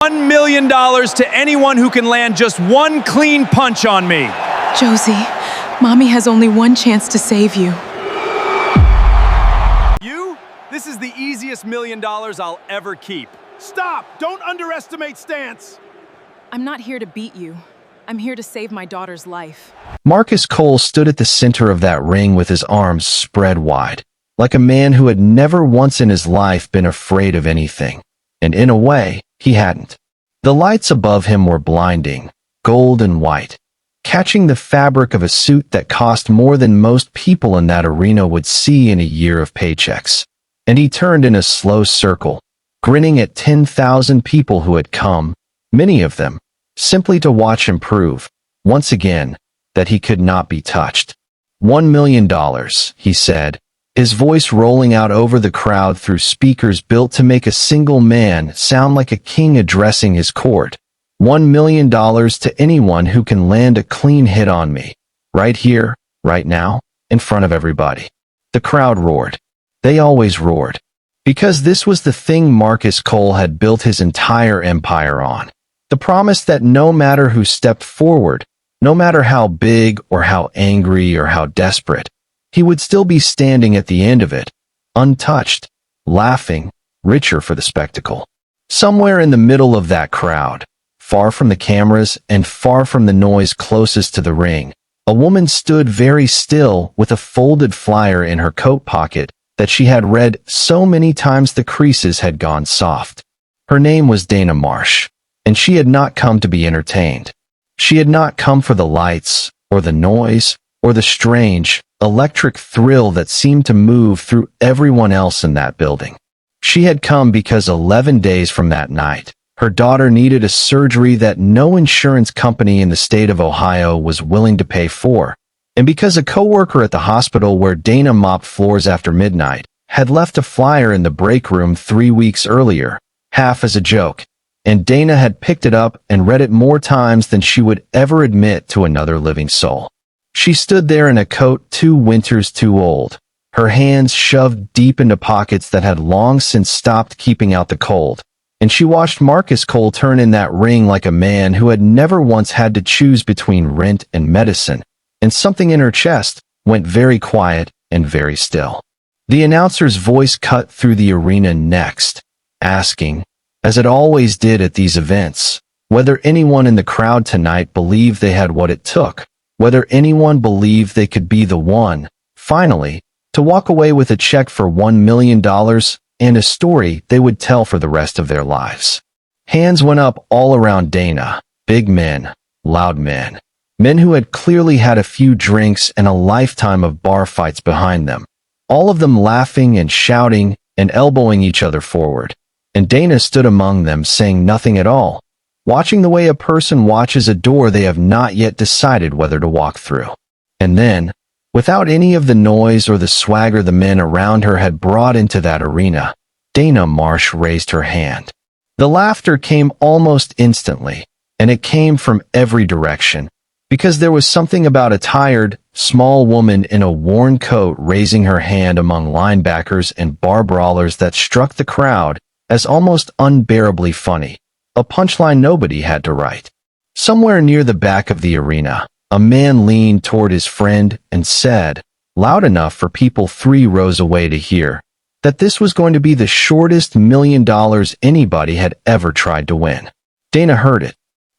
$1 million to anyone who can land just one clean punch on me. Josie, Mommy has only one chance to save you. You? This is the easiest $1 million I'll ever keep. Stop! Don't underestimate Stance! I'm not here to beat you. I'm here to save my daughter's life. Marcus Cole stood at the center of that ring with his arms spread wide, like a man who had never once in his life been afraid of anything. And in a way, he hadn't. The lights above him were blinding, gold and white, catching the fabric of a suit that cost more than most people in that arena would see in a year of paychecks. And he turned in a slow circle, grinning at 10,000 people who had come, many of them, simply to watch him prove, once again, that he could not be touched. $1 million, he said, his voice rolling out over the crowd through speakers built to make a single man sound like a king addressing his court. $1 million to anyone who can land a clean hit on me, right here, right now, in front of everybody. The crowd roared. They always roared. Because this was the thing Marcus Cole had built his entire empire on. The promise that no matter who stepped forward, no matter how big or how angry or how desperate, he would still be standing at the end of it, untouched, laughing, richer for the spectacle. Somewhere in the middle of that crowd, far from the cameras and far from the noise closest to the ring, a woman stood very still with a folded flyer in her coat pocket that she had read so many times the creases had gone soft. Her name was Dana Marsh, and she had not come to be entertained. She had not come for the lights, or the noise, or the strange, electric thrill that seemed to move through everyone else in that building. She had come because 11 days from that night, her daughter needed a surgery that no insurance company in the state of Ohio was willing to pay for, and because a coworker at the hospital where Dana mopped floors after midnight had left a flyer in the break room 3 weeks earlier, half as a joke, and Dana had picked it up and read it more times than she would ever admit to another living soul. She stood there in a coat 2 winters too old, her hands shoved deep into pockets that had long since stopped keeping out the cold, and she watched Marcus Cole turn in that ring like a man who had never once had to choose between rent and medicine, and something in her chest went very quiet and very still. The announcer's voice cut through the arena next, asking, as it always did at these events, whether anyone in the crowd tonight believed they had what it took, whether anyone believed they could be the one, finally, to walk away with a check for $1 million and a story they would tell for the rest of their lives. Hands went up all around Dana, big men, loud men, men who had clearly had a few drinks and a lifetime of bar fights behind them, all of them laughing and shouting and elbowing each other forward. And Dana stood among them saying nothing at all, watching the way a person watches a door they have not yet decided whether to walk through. And then, without any of the noise or the swagger the men around her had brought into that arena, Dana Marsh raised her hand. The laughter came almost instantly, and it came from every direction, because there was something about a tired, small woman in a worn coat raising her hand among linebackers and bar brawlers that struck the crowd as almost unbearably funny, a punchline nobody had to write. Somewhere near the back of the arena, a man leaned toward his friend and said, loud enough for people 3 rows away to hear, that this was going to be the shortest $1 million anybody had ever tried to win. Dana heard it.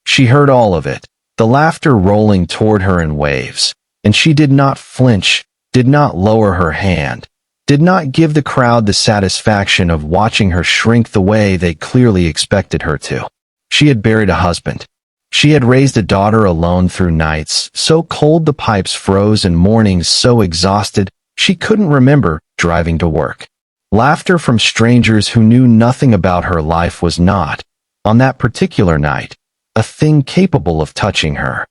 She heard all of it, the laughter rolling toward her in waves, and she did not flinch, did not lower her hand, did not give the crowd the satisfaction of watching her shrink the way they clearly expected her to. She had buried a husband. She had raised a daughter alone through nights so cold the pipes froze and mornings so exhausted she couldn't remember driving to work. Laughter from strangers who knew nothing about her life was not, on that particular night, a thing capable of touching her.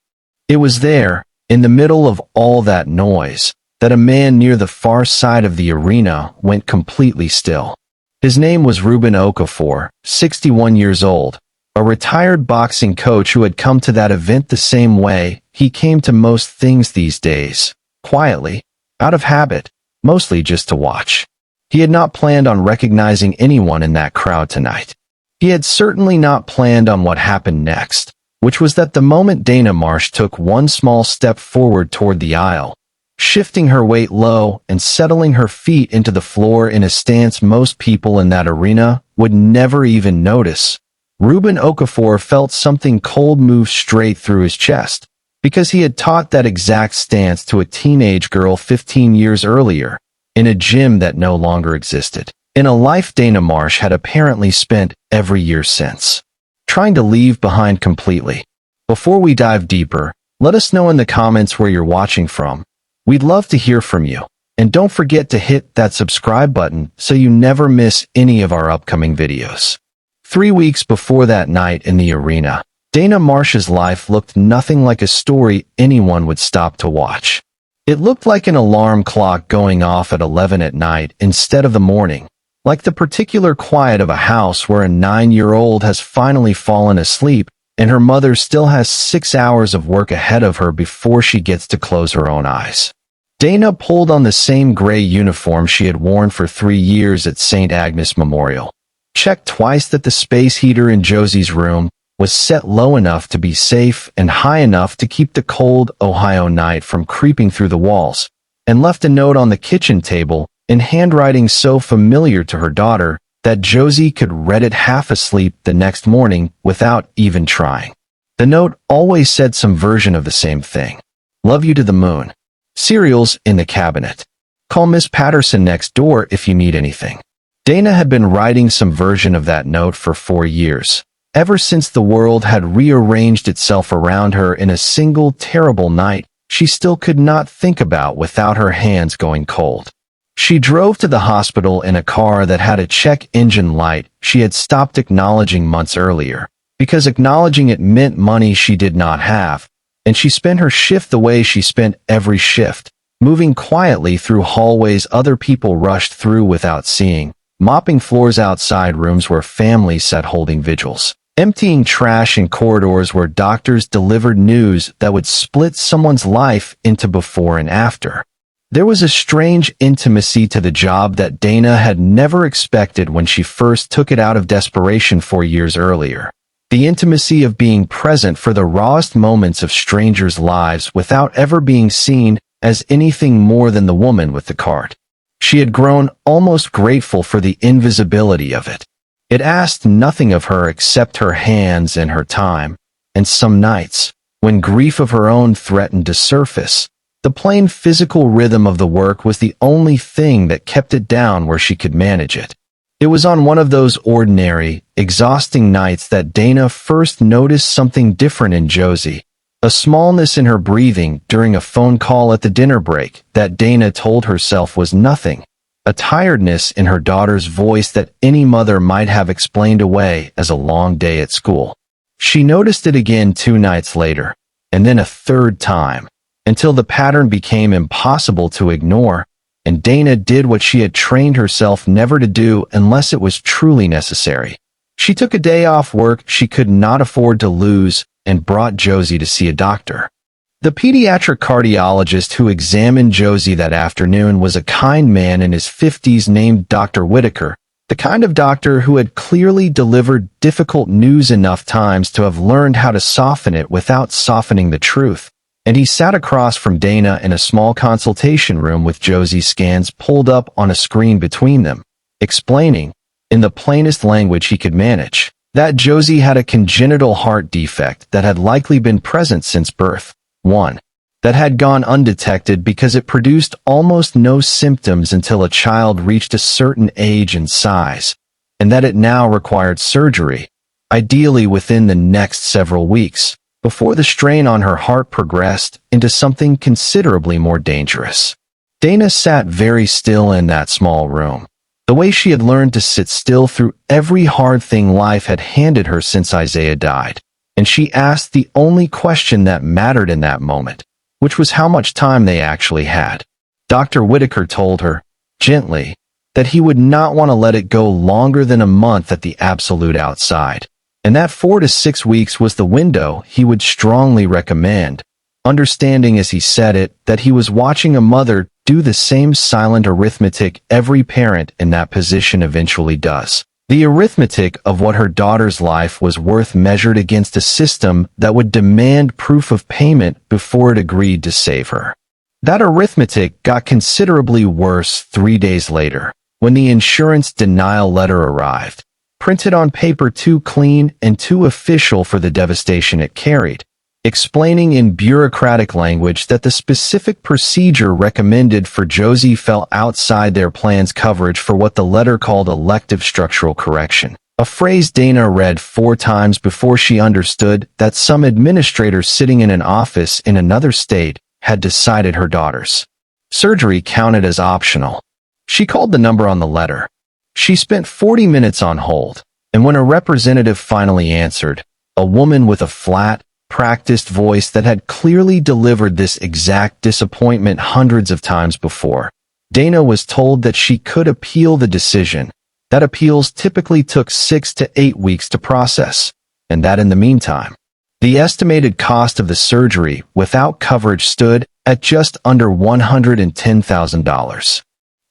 It was there, in the middle of all that noise, that a man near the far side of the arena went completely still. His name was Ruben Okafor, 61 years old, a retired boxing coach who had come to that event the same way he came to most things these days, quietly, out of habit, mostly just to watch. He had not planned on recognizing anyone in that crowd tonight. He had certainly not planned on what happened next, which was that the moment Dana Marsh took one small step forward toward the aisle, shifting her weight low and settling her feet into the floor in a stance most people in that arena would never even notice, Ruben Okafor felt something cold move straight through his chest, because he had taught that exact stance to a teenage girl 15 years earlier, in a gym that no longer existed, in a life Dana Marsh had apparently spent every year since trying to leave behind completely. Before we dive deeper, let us know in the comments where you're watching from. We'd love to hear from you. And don't forget to hit that subscribe button so you never miss any of our upcoming videos. 3 weeks before that night in the arena, Dana Marsh's life looked nothing like a story anyone would stop to watch. It looked like an alarm clock going off at 11 at night instead of the morning, like the particular quiet of a house where a 9-year-old has finally fallen asleep and her mother still has 6 hours of work ahead of her before she gets to close her own eyes. Dana pulled on the same gray uniform she had worn for 3 years at St. Agnes Memorial, checked twice that the space heater in Josie's room was set low enough to be safe and high enough to keep the cold Ohio night from creeping through the walls, and left a note on the kitchen table in handwriting so familiar to her daughter that Josie could read it half asleep the next morning without even trying. The note always said some version of the same thing. Love you to the moon. Cereals in the cabinet. Call Miss Patterson next door if you need anything. Dana had been writing some version of that note for 4 years, ever since the world had rearranged itself around her in a single terrible night she still could not think about without her hands going cold. She drove to the hospital in a car that had a check engine light she had stopped acknowledging months earlier, because acknowledging it meant money she did not have, and she spent her shift the way she spent every shift, moving quietly through hallways other people rushed through without seeing, mopping floors outside rooms where families sat holding vigils, emptying trash in corridors where doctors delivered news that would split someone's life into before and after. There was a strange intimacy to the job that Dana had never expected when she first took it out of desperation 4 years earlier. The intimacy of being present for the rawest moments of strangers' lives without ever being seen as anything more than the woman with the cart. She had grown almost grateful for the invisibility of it. It asked nothing of her except her hands and her time, and some nights, when grief of her own threatened to surface, the plain physical rhythm of the work was the only thing that kept it down where she could manage it. It was on one of those ordinary, exhausting nights that Dana first noticed something different in Josie, a smallness in her breathing during a phone call at the dinner break that Dana told herself was nothing, a tiredness in her daughter's voice that any mother might have explained away as a long day at school. She noticed it again 2 nights later, and then a third time, until the pattern became impossible to ignore, and Dana did what she had trained herself never to do unless it was truly necessary. She took a day off work she could not afford to lose and brought Josie to see a doctor. The pediatric cardiologist who examined Josie that afternoon was a kind man in his 50s named Dr. Whitaker, the kind of doctor who had clearly delivered difficult news enough times to have learned how to soften it without softening the truth. And he sat across from Dana in a small consultation room with Josie's scans pulled up on a screen between them, explaining, in the plainest language he could manage, that Josie had a congenital heart defect that had likely been present since birth, one that had gone undetected because it produced almost no symptoms until a child reached a certain age and size, and that it now required surgery, ideally within the next several weeks, before the strain on her heart progressed into something considerably more dangerous. Dana sat very still in that small room, the way she had learned to sit still through every hard thing life had handed her since Isaiah died, and she asked the only question that mattered in that moment, which was how much time they actually had. Dr. Whitaker told her, gently, that he would not want to let it go longer than a month at the absolute outside, and that 4 to 6 weeks was the window he would strongly recommend, understanding as he said it that he was watching a mother do the same silent arithmetic every parent in that position eventually does, The arithmetic of what her daughter's life was worth measured against a system that would demand proof of payment before it agreed to save her. That arithmetic got considerably worse 3 days later, when the insurance denial letter arrived, printed on paper too clean and too official for the devastation it carried, explaining in bureaucratic language that the specific procedure recommended for Josie fell outside their plan's coverage for what the letter called elective structural correction, a phrase Dana read 4 times before she understood that some administrator sitting in an office in another state had decided her daughter's surgery counted as optional. She called the number on the letter. She spent 40 minutes on hold, and when a representative finally answered, a woman with a flat, practiced voice that had clearly delivered this exact disappointment hundreds of times before, Dana was told that she could appeal the decision, that appeals typically took 6 to 8 weeks to process, and that in the meantime, the estimated cost of the surgery without coverage stood at just under $110,000.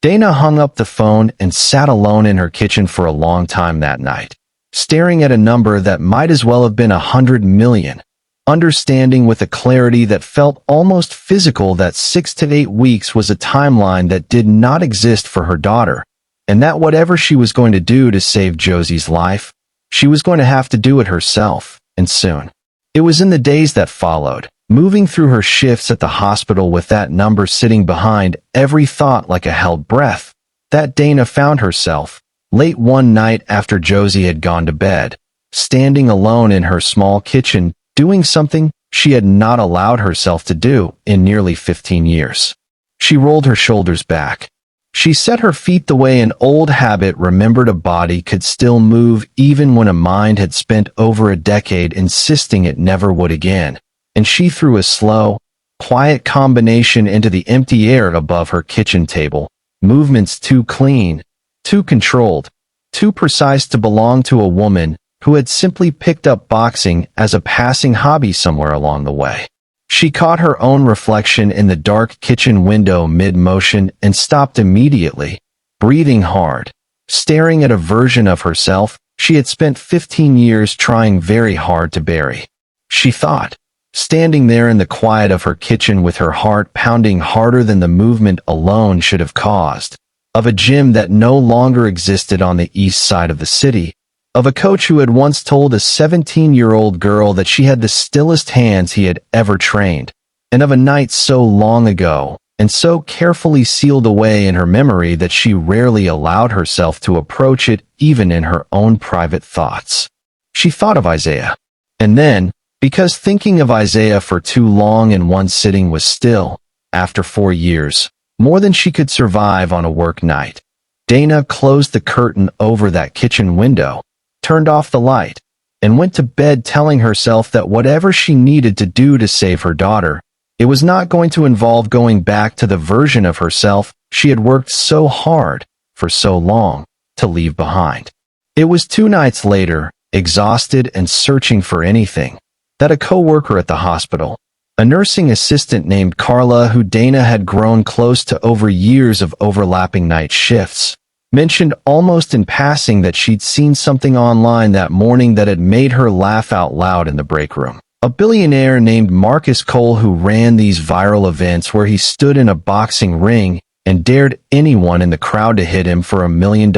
Dana hung up the phone and sat alone in her kitchen for a long time that night, staring at a number that might as well have been 100 million, understanding with a clarity that felt almost physical that 6 to 8 weeks was a timeline that did not exist for her daughter, and that whatever she was going to do to save Josie's life, she was going to have to do it herself, and soon. It was in the days that followed, moving through her shifts at the hospital with that number sitting behind every thought like a held breath, that Dana found herself, late one night after Josie had gone to bed, standing alone in her small kitchen, doing something she had not allowed herself to do in nearly 15 years. She rolled her shoulders back. She set her feet the way an old habit remembered a body could still move even when a mind had spent over a decade insisting it never would again, and she threw a slow, quiet combination into the empty air above her kitchen table, movements too clean, too controlled, too precise to belong to a woman who had simply picked up boxing as a passing hobby somewhere along the way. She caught her own reflection in the dark kitchen window mid-motion and stopped immediately, breathing hard, staring at a version of herself she had spent 15 years trying very hard to bury. She thought, standing there in the quiet of her kitchen with her heart pounding harder than the movement alone should have caused, of a gym that no longer existed on the east side of the city, of a coach who had once told a 17-year-old girl that she had the stillest hands he had ever trained, and of a night so long ago and so carefully sealed away in her memory that she rarely allowed herself to approach it even in her own private thoughts. She thought of Isaiah. And then, because thinking of Isaiah for too long in one sitting was still, after 4 years, more than she could survive on a work night, Dana closed the curtain over that kitchen window, turned off the light, and went to bed telling herself that whatever she needed to do to save her daughter, it was not going to involve going back to the version of herself she had worked so hard, for so long, to leave behind. It was 2 nights later, exhausted and searching for anything, that a co-worker at the hospital, a nursing assistant named Carla who Dana had grown close to over years of overlapping night shifts, mentioned almost in passing that she'd seen something online that morning that had made her laugh out loud in the break room. A billionaire named Marcus Cole who ran these viral events where he stood in a boxing ring and dared anyone in the crowd to hit him for $1 million,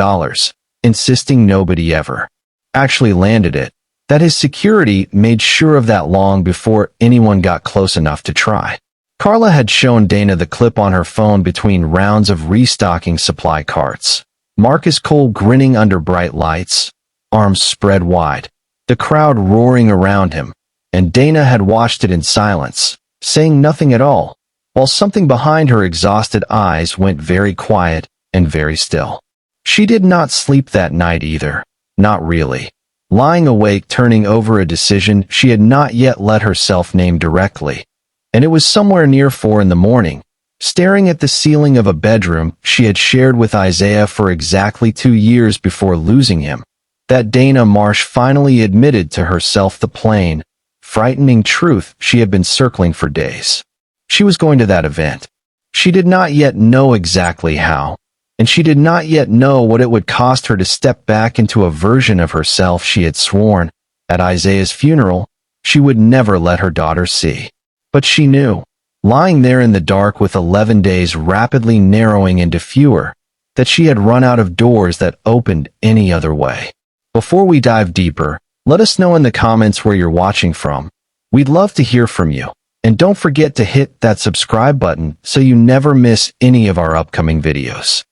insisting nobody ever actually landed it, that his security made sure of that long before anyone got close enough to try. Carla had shown Dana the clip on her phone between rounds of restocking supply carts. Marcus Cole grinning under bright lights, arms spread wide, the crowd roaring around him, and Dana had watched it in silence, saying nothing at all, while something behind her exhausted eyes went very quiet and very still. She did not sleep that night either, not really, lying awake turning over a decision she had not yet let herself name directly, and it was somewhere near 4 in the morning, staring at the ceiling of a bedroom she had shared with Isaiah for exactly 2 years before losing him, that Dana Marsh finally admitted to herself the plain, frightening truth she had been circling for days. She was going to that event. She did not yet know exactly how, and she did not yet know what it would cost her to step back into a version of herself she had sworn, at Isaiah's funeral, she would never let her daughter see. But she knew, lying there in the dark with 11 days rapidly narrowing into fewer, that she had run out of doors that opened any other way. Before we dive deeper, let us know in the comments where you're watching from. We'd love to hear from you. And don't forget to hit that subscribe button so you never miss any of our upcoming videos.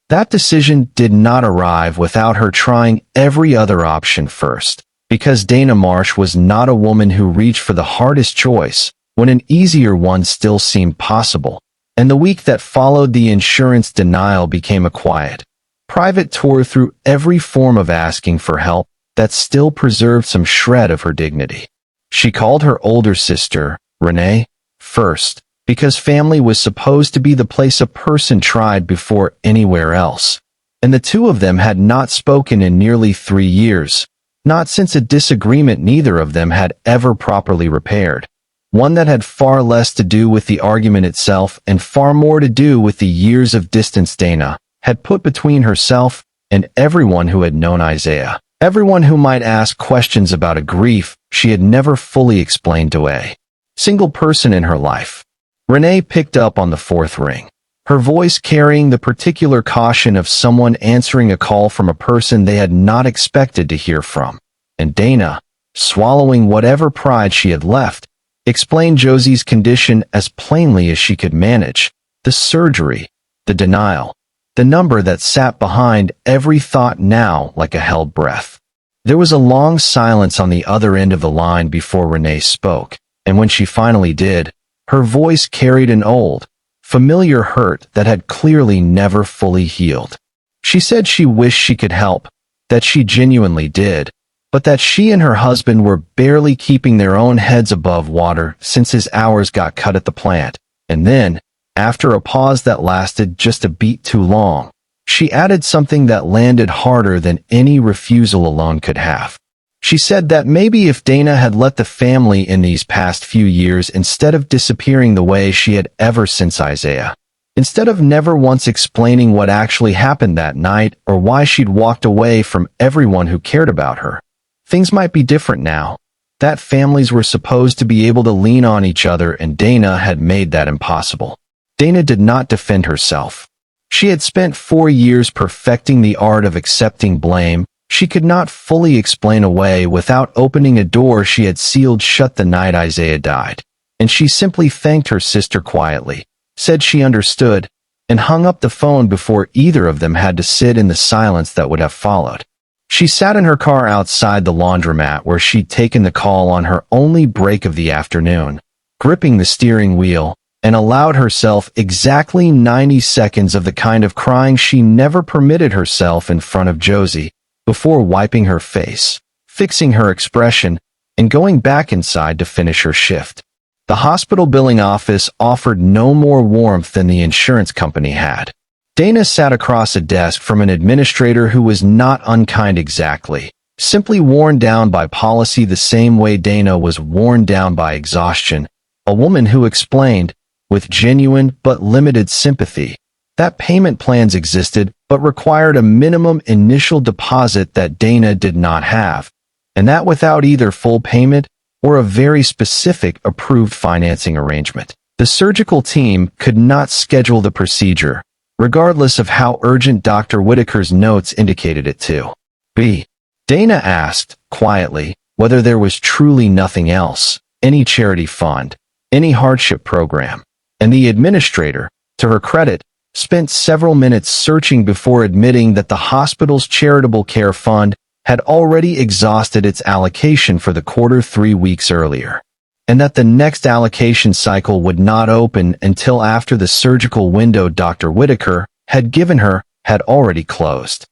That decision did not arrive without her trying every other option first, because Dana Marsh was not a woman who reached for the hardest choice when an easier one still seemed possible, and the week that followed the insurance denial became a quiet, private tour through every form of asking for help that still preserved some shred of her dignity. She called her older sister, Renee, first, because family was supposed to be the place a person tried before anywhere else, and the two of them had not spoken in nearly 3 years, not since a disagreement neither of them had ever properly repaired, one that had far less to do with the argument itself and far more to do with the years of distance Dana had put between herself and everyone who had known Isaiah, everyone who might ask questions about a grief she had never fully explained to a single person in her life. Renee picked up on the fourth ring, her voice carrying the particular caution of someone answering a call from a person they had not expected to hear from, and Dana, swallowing whatever pride she had left, explained Josie's condition as plainly as she could manage, the surgery, the denial, the number that sat behind every thought now like a held breath. There was a long silence on the other end of the line before Renee spoke, and when she finally did, her voice carried an old, familiar hurt that had clearly never fully healed. She said she wished she could help, that she genuinely did, but that she and her husband were barely keeping their own heads above water since his hours got cut at the plant. And then, after a pause that lasted just a beat too long, she added something that landed harder than any refusal alone could have. She said that maybe if Dana had let the family in these past few years instead of disappearing the way she had ever since Isaiah, instead of never once explaining what actually happened that night or why she'd walked away from everyone who cared about her, things might be different now. That families were supposed to be able to lean on each other, and Dana had made that impossible. Dana did not defend herself. She had spent 4 years perfecting the art of accepting blame she could not fully explain away without opening a door she had sealed shut the night Isaiah died, and she simply thanked her sister quietly, said she understood, and hung up the phone before either of them had to sit in the silence that would have followed. She sat in her car outside the laundromat where she'd taken the call on her only break of the afternoon, gripping the steering wheel, and allowed herself exactly 90 seconds of the kind of crying she never permitted herself in front of Josie, before wiping her face, fixing her expression, and going back inside to finish her shift. The hospital billing office offered no more warmth than the insurance company had. Dana sat across a desk from an administrator who was not unkind exactly, simply worn down by policy the same way Dana was worn down by exhaustion, a woman who explained, with genuine but limited sympathy, that payment plans existed but required a minimum initial deposit that Dana did not have, and that without either full payment or a very specific approved financing arrangement, the surgical team could not schedule the procedure, regardless of how urgent Dr. Whitaker's notes indicated it to be. Dana asked, quietly, whether there was truly nothing else, any charity fund, any hardship program, and the administrator, to her credit, spent several minutes searching before admitting that the hospital's charitable care fund had already exhausted its allocation for the quarter 3 weeks earlier, and that the next allocation cycle would not open until after the surgical window Dr. Whitaker had given her had already closed.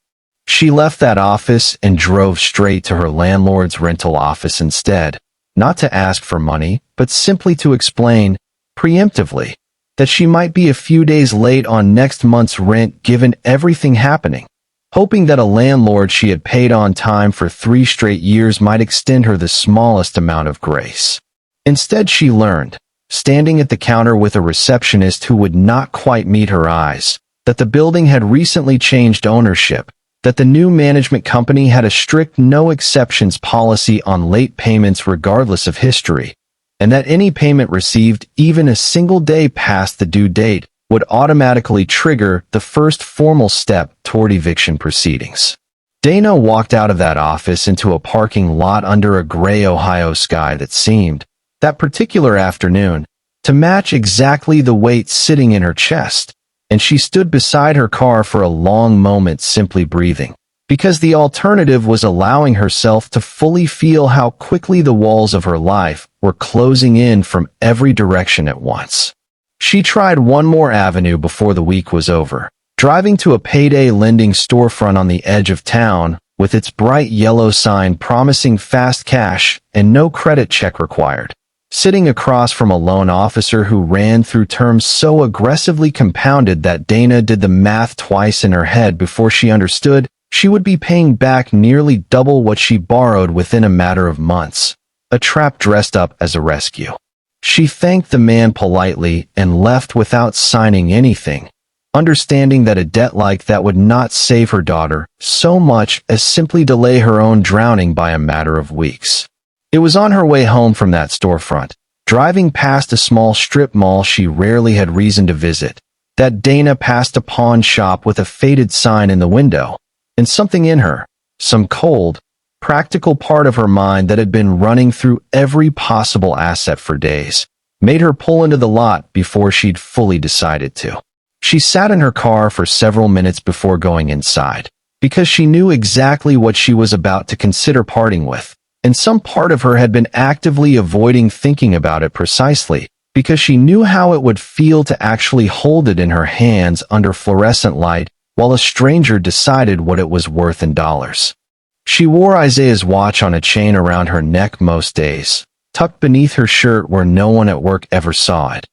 She left that office and drove straight to her landlord's rental office instead, not to ask for money, but simply to explain, preemptively, that she might be a few days late on next month's rent given everything happening, hoping that a landlord she had paid on time for 3 straight years might extend her the smallest amount of grace. Instead, she learned, standing at the counter with a receptionist who would not quite meet her eyes, that the building had recently changed ownership, that the new management company had a strict no-exceptions policy on late payments regardless of history, and that any payment received even a single day past the due date would automatically trigger the first formal step toward eviction proceedings. Dana walked out of that office into a parking lot under a gray Ohio sky that seemed, that particular afternoon, to match exactly the weight sitting in her chest, and she stood beside her car for a long moment simply breathing, because the alternative was allowing herself to fully feel how quickly the walls of her life were closing in from every direction at once. She tried one more avenue before the week was over, driving to a payday lending storefront on the edge of town with its bright yellow sign promising fast cash and no credit check required. Sitting across from a loan officer who ran through terms so aggressively compounded that Dana did the math twice in her head before she understood she would be paying back nearly double what she borrowed within a matter of months. A trap dressed up as a rescue. She thanked the man politely and left without signing anything, understanding that a debt like that would not save her daughter so much as simply delay her own drowning by a matter of weeks. It was on her way home from that storefront, driving past a small strip mall she rarely had reason to visit, that Dana passed a pawn shop with a faded sign in the window, and something in her, some cold, practical part of her mind that had been running through every possible asset for days, made her pull into the lot before she'd fully decided to. She sat in her car for several minutes before going inside, because she knew exactly what she was about to consider parting with. And some part of her had been actively avoiding thinking about it precisely because she knew how it would feel to actually hold it in her hands under fluorescent light while a stranger decided what it was worth in dollars. She wore Isaiah's watch on a chain around her neck most days, tucked beneath her shirt where no one at work ever saw it.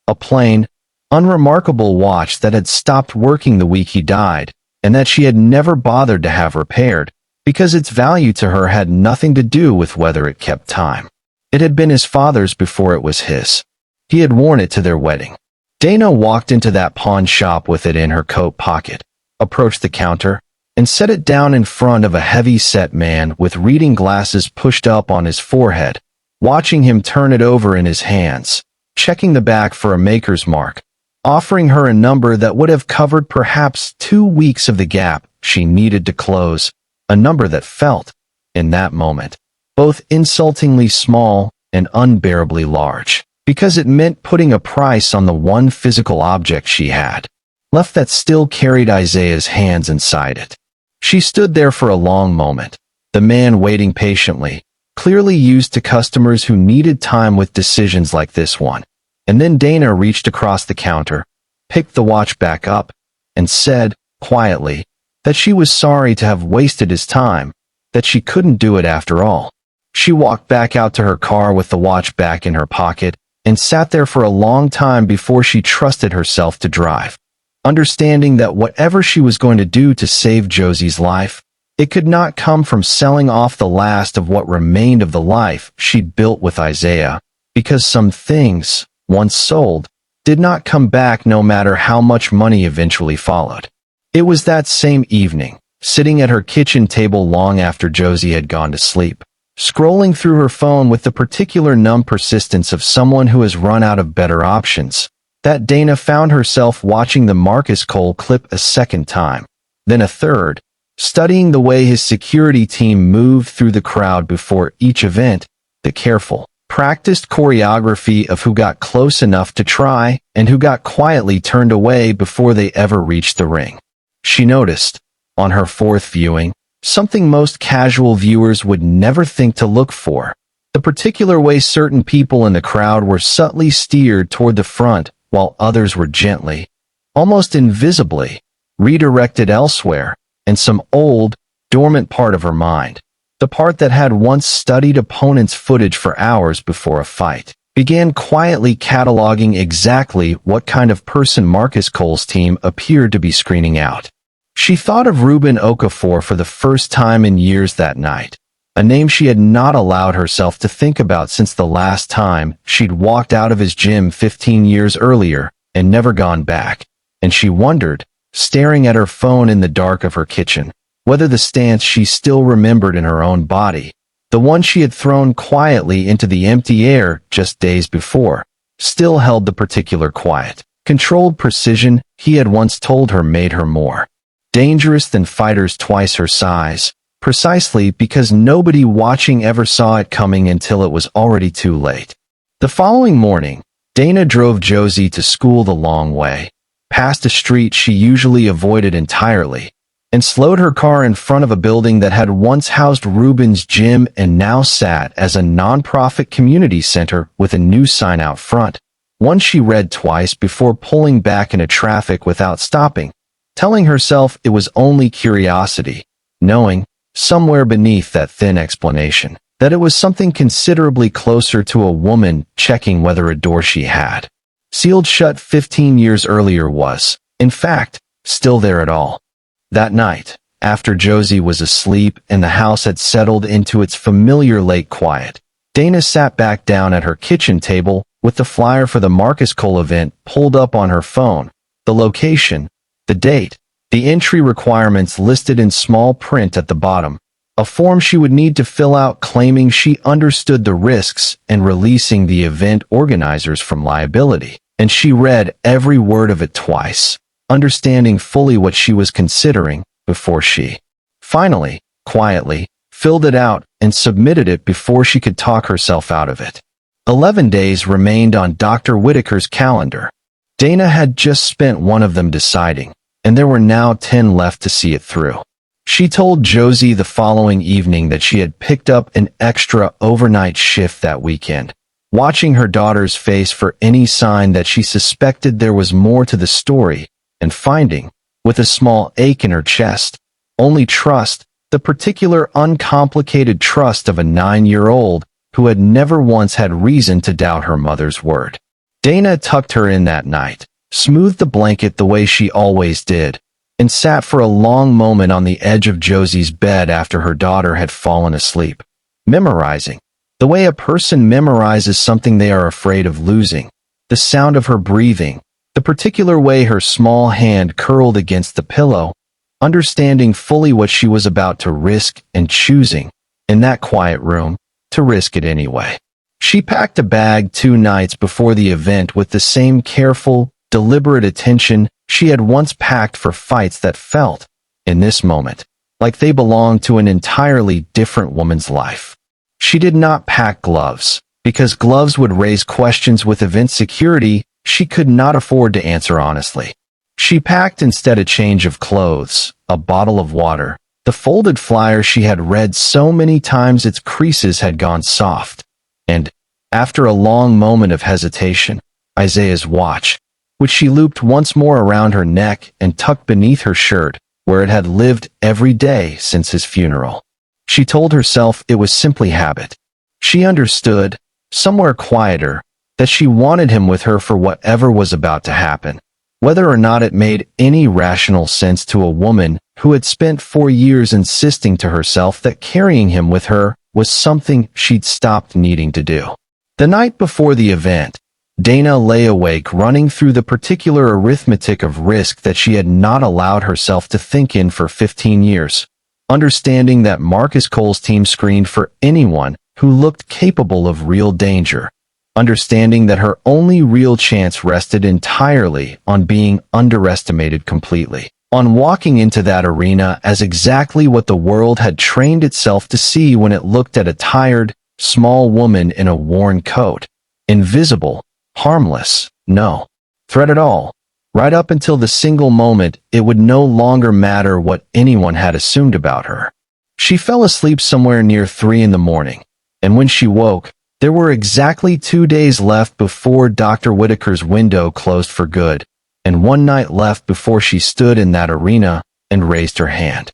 A plain, unremarkable watch that had stopped working the week he died, and that she had never bothered to have repaired, because its value to her had nothing to do with whether it kept time. It had been his father's before it was his. He had worn it to their wedding. Dana walked into that pawn shop with it in her coat pocket, approached the counter, and set it down in front of a heavy-set man with reading glasses pushed up on his forehead, watching him turn it over in his hands, checking the back for a maker's mark, offering her a number that would have covered perhaps 2 weeks of the gap she needed to close, a number that felt, in that moment, both insultingly small and unbearably large, because it meant putting a price on the one physical object she had left that still carried Isaiah's hands inside it. She stood there for a long moment, the man waiting patiently, clearly used to customers who needed time with decisions like this one. And then Dana reached across the counter, picked the watch back up, and said, quietly, that she was sorry to have wasted his time, that she couldn't do it after all. She walked back out to her car with the watch back in her pocket and sat there for a long time before she trusted herself to drive, understanding that whatever she was going to do to save Josie's life, it could not come from selling off the last of what remained of the life she'd built with Isaiah, because some things, once sold, did not come back no matter how much money eventually followed. It was that same evening, sitting at her kitchen table long after Josie had gone to sleep, scrolling through her phone with the particular numb persistence of someone who has run out of better options, that Dana found herself watching the Marcus Cole clip a second time, then a third, studying the way his security team moved through the crowd before each event, the careful, practiced choreography of who got close enough to try and who got quietly turned away before they ever reached the ring. She noticed, on her fourth viewing, something most casual viewers would never think to look for, the particular way certain people in the crowd were subtly steered toward the front while others were gently, almost invisibly, redirected elsewhere, and some old, dormant part of her mind, the part that had once studied opponents' footage for hours before a fight, began quietly cataloging exactly what kind of person Marcus Cole's team appeared to be screening out. She thought of Ruben Okafor for the first time in years that night, a name she had not allowed herself to think about since the last time she'd walked out of his gym 15 years earlier and never gone back, and she wondered, staring at her phone in the dark of her kitchen. Whether the stance she still remembered in her own body, the one she had thrown quietly into the empty air just days before, still held the particular quiet, controlled precision he had once told her made her more dangerous than fighters twice her size, precisely because nobody watching ever saw it coming until it was already too late. The following morning, Dana drove Josie to school the long way, past a street she usually avoided entirely, and slowed her car in front of a building that had once housed Ruben's gym and now sat as a non-profit community center with a new sign out front, one she read twice before pulling back into traffic without stopping, telling herself it was only curiosity, knowing, somewhere beneath that thin explanation, that it was something considerably closer to a woman checking whether a door she had sealed shut 15 years earlier was, in fact, still there at all. That night, after Josie was asleep and the house had settled into its familiar late quiet, Dana sat back down at her kitchen table with the flyer for the Marcus Cole event pulled up on her phone, the location, the date, the entry requirements listed in small print at the bottom, a form she would need to fill out claiming she understood the risks and releasing the event organizers from liability. And she read every word of it twice, understanding fully what she was considering before she, finally, quietly, filled it out and submitted it before she could talk herself out of it. 11 days remained on Dr. Whitaker's calendar. Dana had just spent one of them deciding, and there were now 10 left to see it through. She told Josie the following evening that she had picked up an extra overnight shift that weekend, watching her daughter's face for any sign that she suspected there was more to the story, and finding, with a small ache in her chest, only trust, the particular uncomplicated trust of a 9-year-old who had never once had reason to doubt her mother's word. Dana tucked her in that night, smoothed the blanket the way she always did, and sat for a long moment on the edge of Josie's bed after her daughter had fallen asleep, memorizing, the way a person memorizes something they are afraid of losing, the sound of her breathing, the particular way her small hand curled against the pillow, understanding fully what she was about to risk and choosing, in that quiet room, to risk it anyway. She packed a bag 2 nights before the event with the same careful, deliberate attention she had once packed for fights that felt, in this moment, like they belonged to an entirely different woman's life. She did not pack gloves, because gloves would raise questions with event security she could not afford to answer honestly. She packed instead a change of clothes, a bottle of water, the folded flyer she had read so many times its creases had gone soft, and, after a long moment of hesitation, Isaiah's watch, which she looped once more around her neck and tucked beneath her shirt, where it had lived every day since his funeral. She told herself it was simply habit. She understood, somewhere quieter, that she wanted him with her for whatever was about to happen, whether or not it made any rational sense to a woman who had spent 4 years insisting to herself that carrying him with her was something she'd stopped needing to do. The night before the event, Dana lay awake running through the particular arithmetic of risk that she had not allowed herself to think in for 15 years, understanding that Marcus Cole's team screened for anyone who looked capable of real danger, understanding that her only real chance rested entirely on being underestimated completely, on walking into that arena as exactly what the world had trained itself to see when it looked at a tired, small woman in a worn coat, invisible, harmless, no threat at all, right up until the single moment it would no longer matter what anyone had assumed about her. She fell asleep somewhere near 3 in the morning, and when she woke, there were exactly 2 days left before Dr. Whitaker's window closed for good, and 1 night left before she stood in that arena and raised her hand.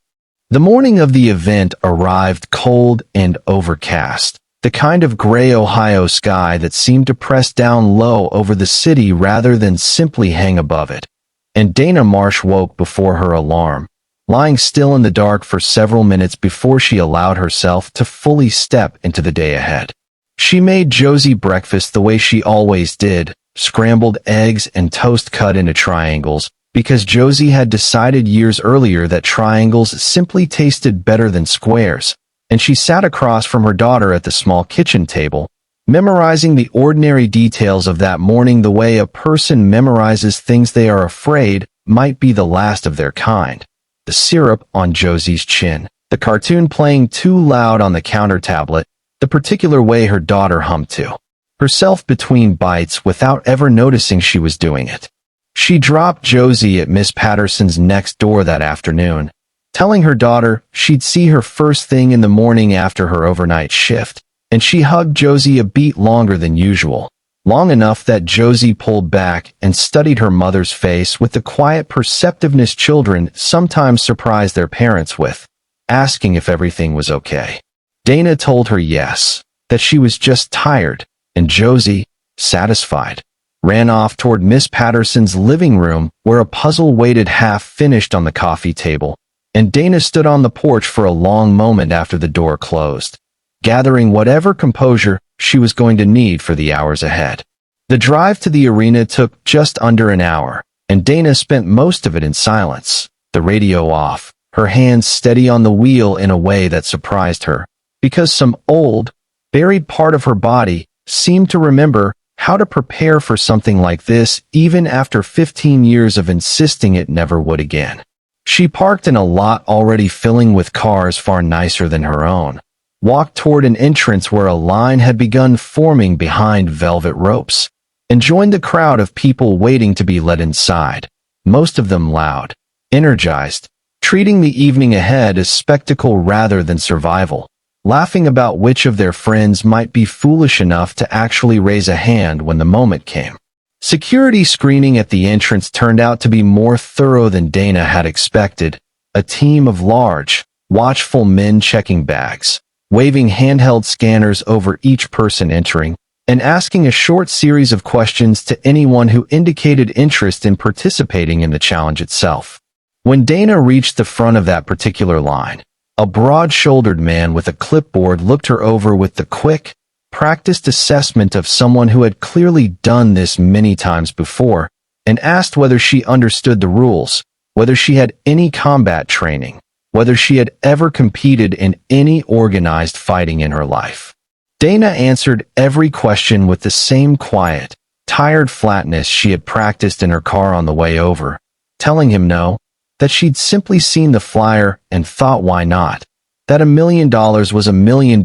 The morning of the event arrived cold and overcast, the kind of gray Ohio sky that seemed to press down low over the city rather than simply hang above it. And Dana Marsh woke before her alarm, lying still in the dark for several minutes before she allowed herself to fully step into the day ahead. She made Josie breakfast the way she always did, scrambled eggs and toast cut into triangles, because Josie had decided years earlier that triangles simply tasted better than squares, and she sat across from her daughter at the small kitchen table, memorizing the ordinary details of that morning the way a person memorizes things they are afraid might be the last of their kind. The syrup on Josie's chin, the cartoon playing too loud on the counter tablet, the particular way her daughter hummed to herself between bites without ever noticing she was doing it. She dropped Josie at Miss Patterson's next door that afternoon, telling her daughter she'd see her first thing in the morning after her overnight shift, and she hugged Josie a beat longer than usual, long enough that Josie pulled back and studied her mother's face with the quiet perceptiveness children sometimes surprise their parents with, asking if everything was okay. Dana told her yes, that she was just tired, and Josie, satisfied, ran off toward Miss Patterson's living room where a puzzle waited half-finished on the coffee table, and Dana stood on the porch for a long moment after the door closed, gathering whatever composure she was going to need for the hours ahead. The drive to the arena took just under an hour, and Dana spent most of it in silence, the radio off, her hands steady on the wheel in a way that surprised her, because some old, buried part of her body seemed to remember how to prepare for something like this even after 15 years of insisting it never would again. She parked in a lot already filling with cars far nicer than her own, walked toward an entrance where a line had begun forming behind velvet ropes, and joined the crowd of people waiting to be let inside, most of them loud, energized, treating the evening ahead as spectacle rather than survival, laughing about which of their friends might be foolish enough to actually raise a hand when the moment came. Security screening at the entrance turned out to be more thorough than Dana had expected, a team of large, watchful men checking bags, waving handheld scanners over each person entering, and asking a short series of questions to anyone who indicated interest in participating in the challenge itself. When Dana reached the front of that particular line, a broad-shouldered man with a clipboard looked her over with the quick, practiced assessment of someone who had clearly done this many times before, and asked whether she understood the rules, whether she had any combat training, whether she had ever competed in any organized fighting in her life. Dana answered every question with the same quiet, tired flatness she had practiced in her car on the way over, telling him no, that she'd simply seen the flyer and thought why not, that $1 million was $1 million,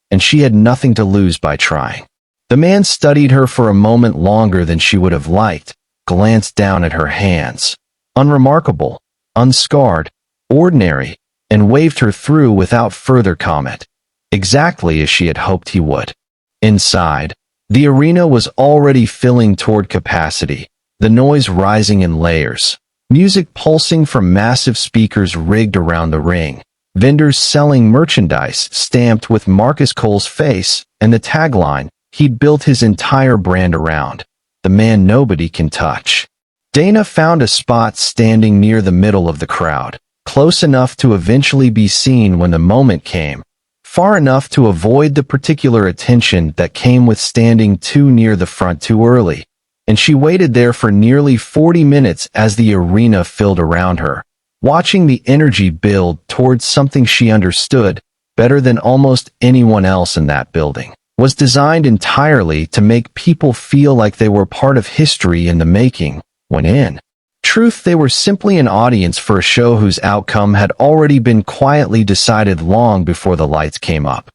and she had nothing to lose by trying. The man studied her for a moment longer than she would have liked, glanced down at her hands, unremarkable, unscarred, ordinary, and waved her through without further comment, exactly as she had hoped he would. Inside, the arena was already filling toward capacity, the noise rising in layers. Music pulsing from massive speakers rigged around the ring, vendors selling merchandise stamped with Marcus Cole's face and the tagline he'd built his entire brand around, the man nobody can touch. Dana found a spot standing near the middle of the crowd, close enough to eventually be seen when the moment came, far enough to avoid the particular attention that came with standing too near the front too early. And she waited there for nearly 40 minutes as the arena filled around her, watching the energy build towards something she understood better than almost anyone else in that building, was designed entirely to make people feel like they were part of history in the making, when in truth they were simply an audience for a show whose outcome had already been quietly decided long before the lights came up.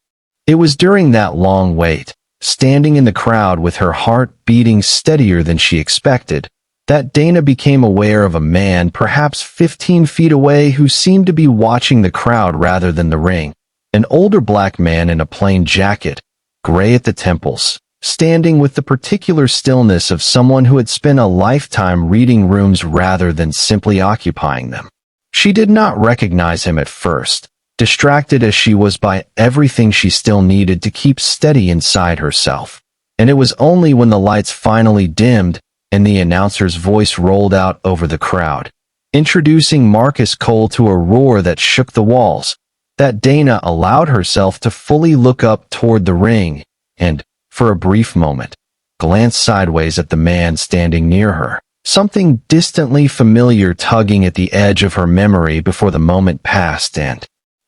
It was during that long wait, standing in the crowd with her heart beating steadier than she expected, that Dana became aware of a man perhaps 15 feet away who seemed to be watching the crowd rather than the ring, an older black man in a plain jacket, gray at the temples, standing with the particular stillness of someone who had spent a lifetime reading rooms rather than simply occupying them. She did not recognize him at first, distracted as she was by everything she still needed to keep steady inside herself. And it was only when the lights finally dimmed and the announcer's voice rolled out over the crowd, introducing Marcus Cole to a roar that shook the walls, that Dana allowed herself to fully look up toward the ring and, for a brief moment, glance sideways at the man standing near her, something distantly familiar tugging at the edge of her memory before the moment passed and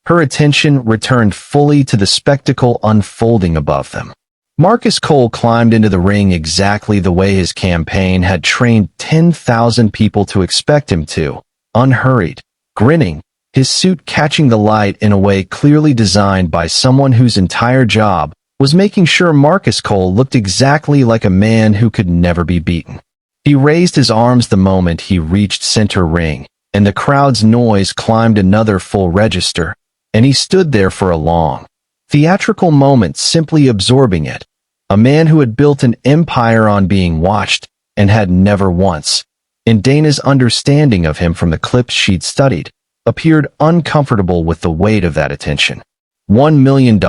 her attention returned fully to the spectacle unfolding above them. Marcus Cole climbed into the ring exactly the way his campaign had trained 10,000 people to expect him to, unhurried, grinning, his suit catching the light in a way clearly designed by someone whose entire job was making sure Marcus Cole looked exactly like a man who could never be beaten. He raised his arms the moment he reached center ring, and the crowd's noise climbed another full register, and he stood there for a long, theatrical moment simply absorbing it. A man who had built an empire on being watched and had never once, in Dana's understanding of him from the clips she'd studied, appeared uncomfortable with the weight of that attention. $1 million,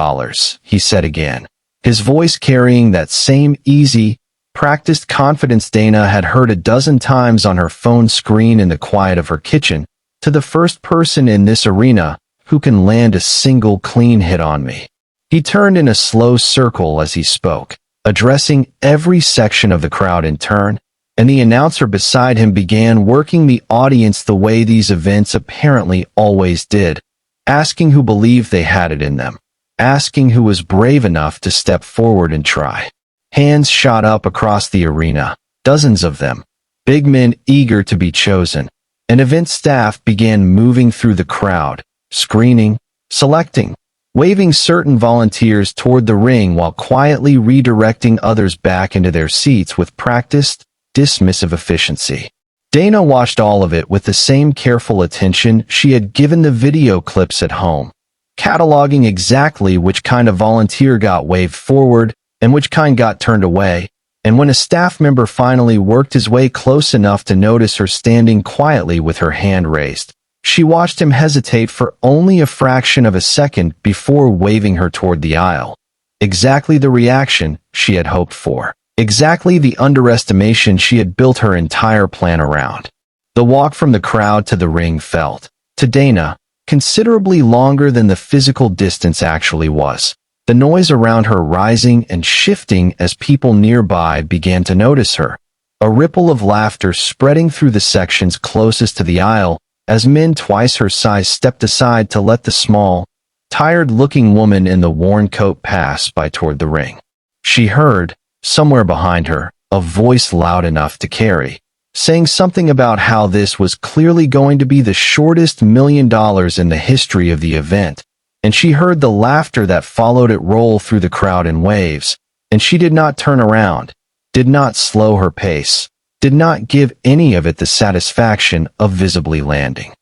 he said again, his voice carrying that same easy, practiced confidence Dana had heard a dozen times on her phone screen in the quiet of her kitchen, to the first person in this arena who can land a single clean hit on me. He turned in a slow circle as he spoke, addressing every section of the crowd in turn, and the announcer beside him began working the audience the way these events apparently always did, asking who believed they had it in them, asking who was brave enough to step forward and try. Hands shot up across the arena, dozens of them, big men eager to be chosen, and event staff began moving through the crowd, screening, selecting, waving certain volunteers toward the ring while quietly redirecting others back into their seats with practiced, dismissive efficiency. Dana watched all of it with the same careful attention she had given the video clips at home, cataloging exactly which kind of volunteer got waved forward and which kind got turned away, and when a staff member finally worked his way close enough to notice her standing quietly with her hand raised, she watched him hesitate for only a fraction of a second before waving her toward the aisle. Exactly the reaction she had hoped for. Exactly the underestimation she had built her entire plan around. The walk from the crowd to the ring felt, to Dana, considerably longer than the physical distance actually was, the noise around her rising and shifting as people nearby began to notice her, a ripple of laughter spreading through the sections closest to the aisle as men twice her size stepped aside to let the small, tired-looking woman in the worn coat pass by toward the ring. She heard, somewhere behind her, a voice loud enough to carry, saying something about how this was clearly going to be the shortest $1 million in the history of the event, and she heard the laughter that followed it roll through the crowd in waves, and she did not turn around, did not slow her pace, did not give any of it the satisfaction of visibly landing.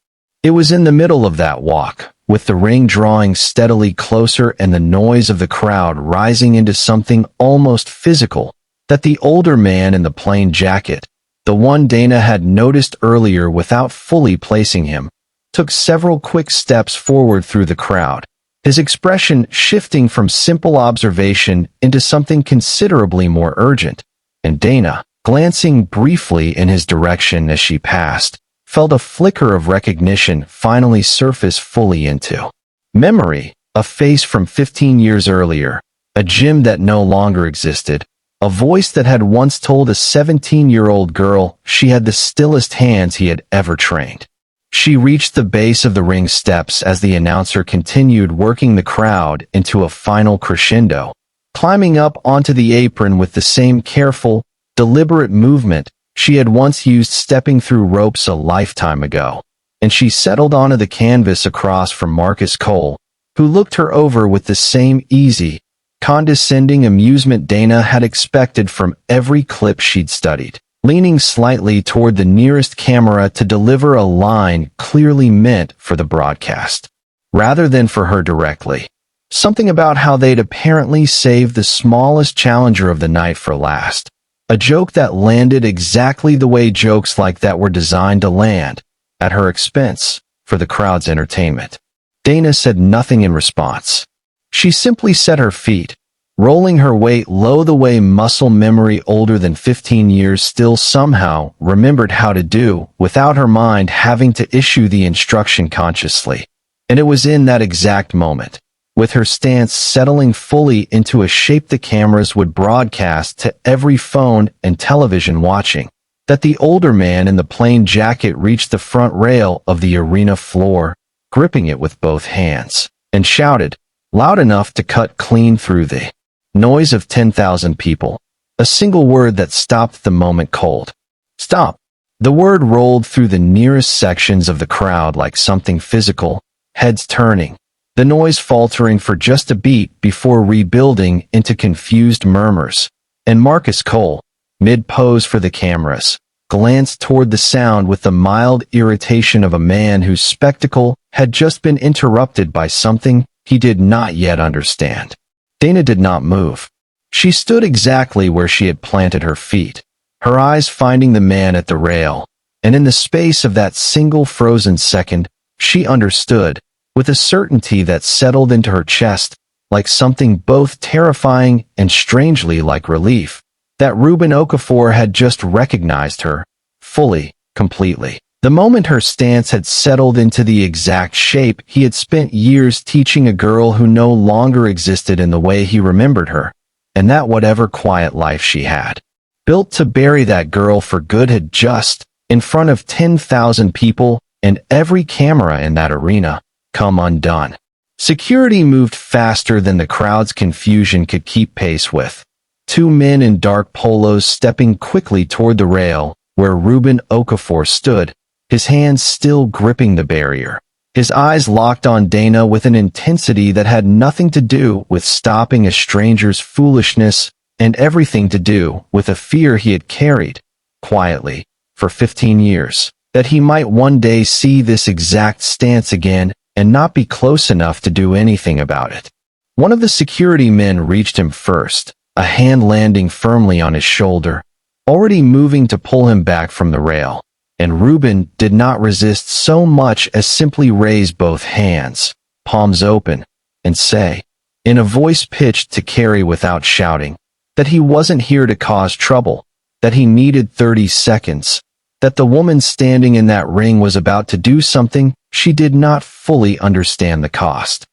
It was in the middle of that walk, with the ring drawing steadily closer and the noise of the crowd rising into something almost physical, that the older man in the plain jacket, the one Dana had noticed earlier without fully placing him, took several quick steps forward through the crowd, his expression shifting from simple observation into something considerably more urgent, and Dana, glancing briefly in his direction as she passed, felt a flicker of recognition finally surface fully into memory, a face from 15 years earlier, a gym that no longer existed, a voice that had once told a 17-year-old girl she had the stillest hands he had ever trained. She reached the base of the ring steps as the announcer continued working the crowd into a final crescendo, climbing up onto the apron with the same careful, deliberate movement she had once used stepping through ropes a lifetime ago, and she settled onto the canvas across from Marcus Cole, who looked her over with the same easy, condescending amusement Dana had expected from every clip she'd studied, leaning slightly toward the nearest camera to deliver a line clearly meant for the broadcast, rather than for her directly. Something about how they'd apparently saved the smallest challenger of the night for last. A joke that landed exactly the way jokes like that were designed to land, at her expense, for the crowd's entertainment. Dana said nothing in response. She simply set her feet, rolling her weight low the way muscle memory older than 15 years still somehow remembered how to do without her mind having to issue the instruction consciously. And it was in that exact moment, with her stance settling fully into a shape the cameras would broadcast to every phone and television watching, that the older man in the plain jacket reached the front rail of the arena floor, gripping it with both hands, and shouted, loud enough to cut clean through the noise of 10,000 people. A single word that stopped the moment cold. Stop! The word rolled through the nearest sections of the crowd like something physical, heads turning, the noise faltering for just a beat before rebuilding into confused murmurs. And Marcus Cole, mid-pose for the cameras, glanced toward the sound with the mild irritation of a man whose spectacle had just been interrupted by something he did not yet understand. Dana did not move. She stood exactly where she had planted her feet, her eyes finding the man at the rail, and in the space of that single frozen second, she understood, with a certainty that settled into her chest, like something both terrifying and strangely like relief, that Ruben Okafor had just recognized her, fully, completely. The moment her stance had settled into the exact shape he had spent years teaching a girl who no longer existed in the way he remembered her, and that whatever quiet life she had built to bury that girl for good had just, in front of 10,000 people and every camera in that arena, come undone. Security moved faster than the crowd's confusion could keep pace with. Two men in dark polos stepping quickly toward the rail where Ruben Okafor stood, his hands still gripping the barrier. His eyes locked on Dana with an intensity that had nothing to do with stopping a stranger's foolishness and everything to do with a fear he had carried, quietly, for 15 years, that he might one day see this exact stance again and not be close enough to do anything about it. One of the security men reached him first, a hand landing firmly on his shoulder, already moving to pull him back from the rail. And Ruben did not resist so much as simply raise both hands, palms open, and say, in a voice pitched to carry without shouting, that he wasn't here to cause trouble, that he needed 30 seconds, that the woman standing in that ring was about to do something she did not fully understand the cost.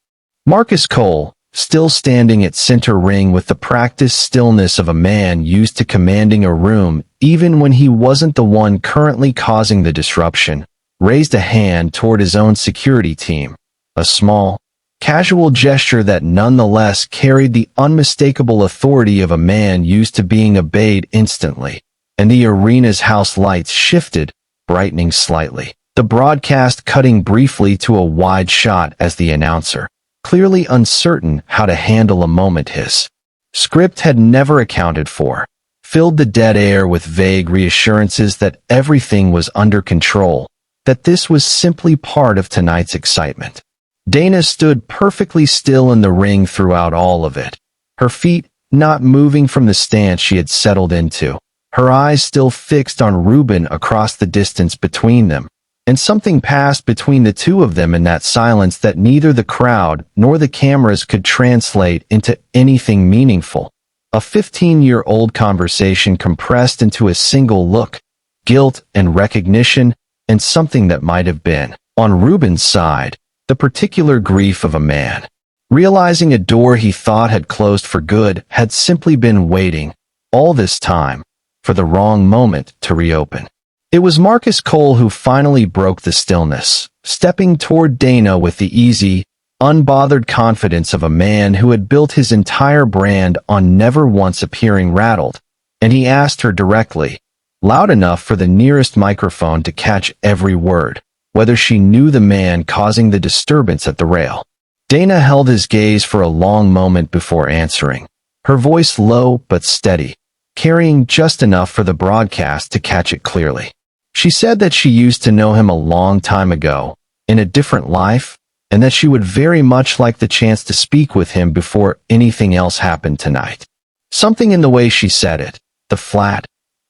Marcus Cole, still standing at center ring with the practiced stillness of a man used to commanding a room even when he wasn't the one currently causing the disruption, raised a hand toward his own security team, a small, casual gesture that nonetheless carried the unmistakable authority of a man used to being obeyed instantly, and the arena's house lights shifted, brightening slightly, the broadcast cutting briefly to a wide shot as the announcer, clearly uncertain how to handle a moment his script had never accounted for, filled the dead air with vague reassurances that everything was under control, that this was simply part of tonight's excitement. Dana stood perfectly still in the ring throughout all of it, her feet not moving from the stance she had settled into, her eyes still fixed on Ruben across the distance between them. And something passed between the two of them in that silence that neither the crowd nor the cameras could translate into anything meaningful. A 15-year-old conversation compressed into a single look, guilt and recognition, and something that might have been, on Ruben's side, the particular grief of a man. Realizing a door he thought had closed for good had simply been waiting, all this time, for the wrong moment to reopen. It was Marcus Cole who finally broke the stillness, stepping toward Dana with the easy, unbothered confidence of a man who had built his entire brand on never once appearing rattled, and he asked her directly, loud enough for the nearest microphone to catch every word, whether she knew the man causing the disturbance at the rail. Dana held his gaze for a long moment before answering, her voice low but steady, carrying just enough for the broadcast to catch it clearly. She said that she used to know him a long time ago, in a different life, and that she would very much like the chance to speak with him before anything else happened tonight. Something in the way she said it, the flat,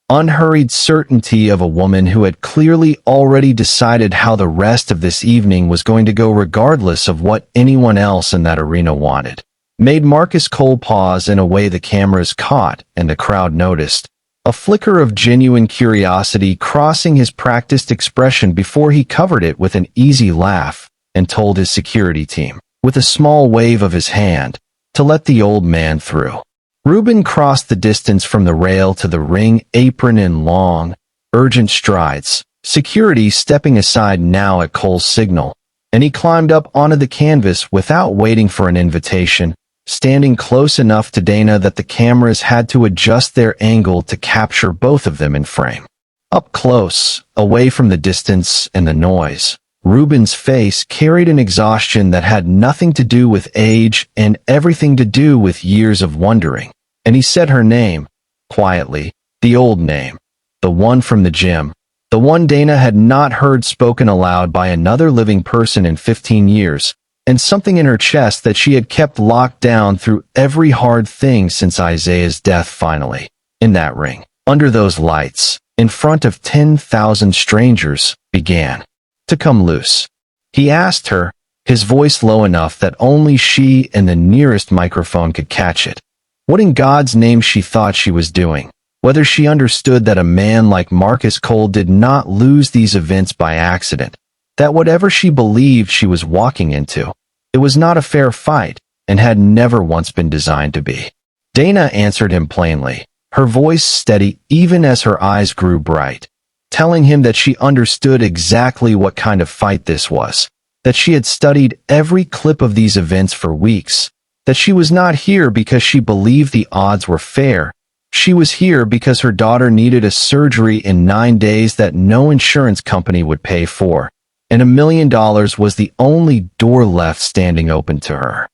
unhurried certainty of a woman who had clearly already decided how the rest of this evening was going to go regardless of what anyone else in that arena wanted, made Marcus Cole pause in a way the cameras caught and the crowd noticed, a flicker of genuine curiosity crossing his practiced expression before he covered it with an easy laugh and told his security team, with a small wave of his hand, to let the old man through. Ruben crossed the distance from the rail to the ring apron in long, urgent strides, security stepping aside now at Cole's signal, and he climbed up onto the canvas without waiting for an invitation, standing close enough to Dana that the cameras had to adjust their angle to capture both of them in frame. Up close, away from the distance and the noise, Ruben's face carried an exhaustion that had nothing to do with age and everything to do with years of wondering. And he said her name, quietly, the old name, the one from the gym, the one Dana had not heard spoken aloud by another living person in 15 years, and something in her chest that she had kept locked down through every hard thing since Isaiah's death finally, in that ring, under those lights, in front of 10,000 strangers, began to come loose. He asked her, his voice low enough that only she and the nearest microphone could catch it, what in God's name she thought she was doing, whether she understood that a man like Marcus Cole did not lose these events by accident, that whatever she believed she was walking into, it was not a fair fight and had never once been designed to be. Dana answered him plainly, her voice steady even as her eyes grew bright, telling him that she understood exactly what kind of fight this was, that she had studied every clip of these events for weeks, that she was not here because she believed the odds were fair. She was here because her daughter needed a surgery in 9 days that no insurance company would pay for, and $1 million was the only door left standing open to her.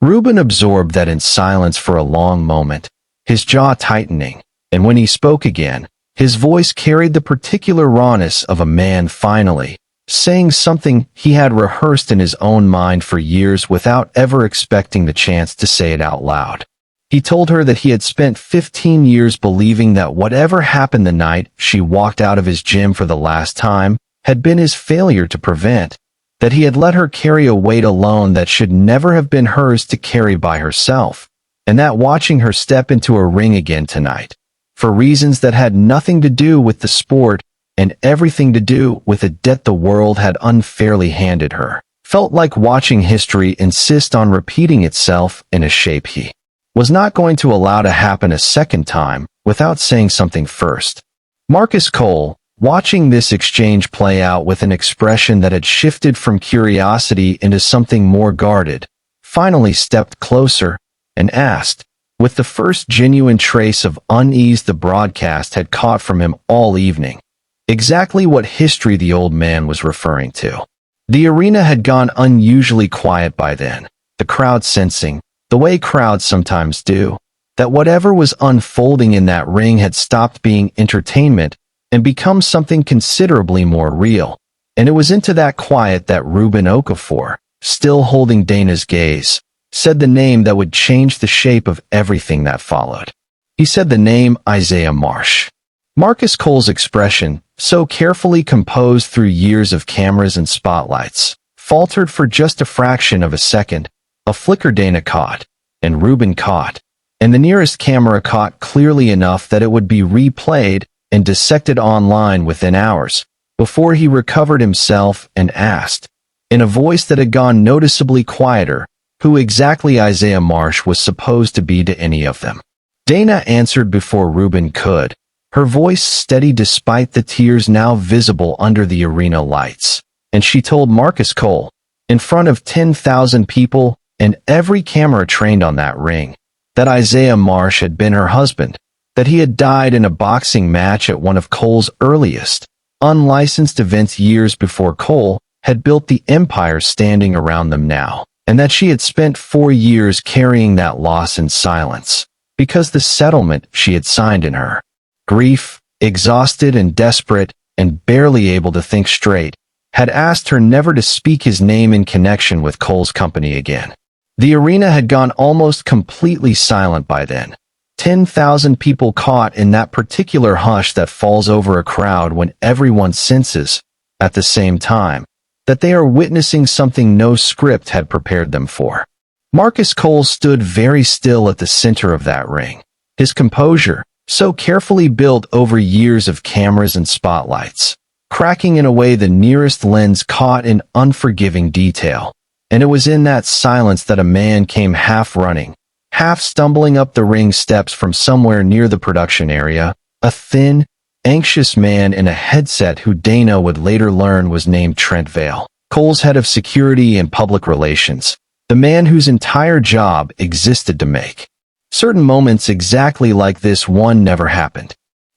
Ruben absorbed that in silence for a long moment, his jaw tightening, and when he spoke again, his voice carried the particular rawness of a man finally saying something he had rehearsed in his own mind for years without ever expecting the chance to say it out loud. He told her that he had spent 15 years believing that whatever happened the night she walked out of his gym for the last time had been his failure to prevent, that he had let her carry a weight alone that should never have been hers to carry by herself, and that watching her step into a ring again tonight, for reasons that had nothing to do with the sport and everything to do with a debt the world had unfairly handed her, felt like watching history insist on repeating itself in a shape he was not going to allow to happen a second time without saying something first. Marcus Cole, watching this exchange play out with an expression that had shifted from curiosity into something more guarded, finally stepped closer and asked, with the first genuine trace of unease the broadcast had caught from him all evening, exactly what history the old man was referring to. The arena had gone unusually quiet by then, the crowd sensing, the way crowds sometimes do, that whatever was unfolding in that ring had stopped being entertainment and become something considerably more real. And it was into that quiet that Ruben Okafor, still holding Dana's gaze, said the name that would change the shape of everything that followed. He said the name Isaiah Marsh. Marcus Cole's expression, so carefully composed through years of cameras and spotlights, faltered for just a fraction of a second. A flicker Dana caught, and Ruben caught, and the nearest camera caught clearly enough that it would be replayed and dissected online within hours, before he recovered himself and asked, in a voice that had gone noticeably quieter, who exactly Isaiah Marsh was supposed to be to any of them. Dana answered before Ruben could, her voice steady despite the tears now visible under the arena lights, and she told Marcus Cole, in front of 10,000 people and every camera trained on that ring, that Isaiah Marsh had been her husband, that he had died in a boxing match at one of Cole's earliest, unlicensed events years before Cole had built the empire standing around them now, and that she had spent 4 years carrying that loss in silence, because the settlement she had signed in her grief, exhausted and desperate and barely able to think straight, had asked her never to speak his name in connection with Cole's company again. The arena had gone almost completely silent by then. 10,000 people caught in that particular hush that falls over a crowd when everyone senses, at the same time, that they are witnessing something no script had prepared them for. Marcus Cole stood very still at the center of that ring, his composure, so carefully built over years of cameras and spotlights, cracking in a way the nearest lens caught in unforgiving detail. And it was in that silence that a man came half running, half stumbling up the ring steps from somewhere near the production area, a thin, anxious man in a headset who Dana would later learn was named Trent Vale, Cole's head of security and public relations, the man whose entire job existed to make certain moments exactly like this one never happened.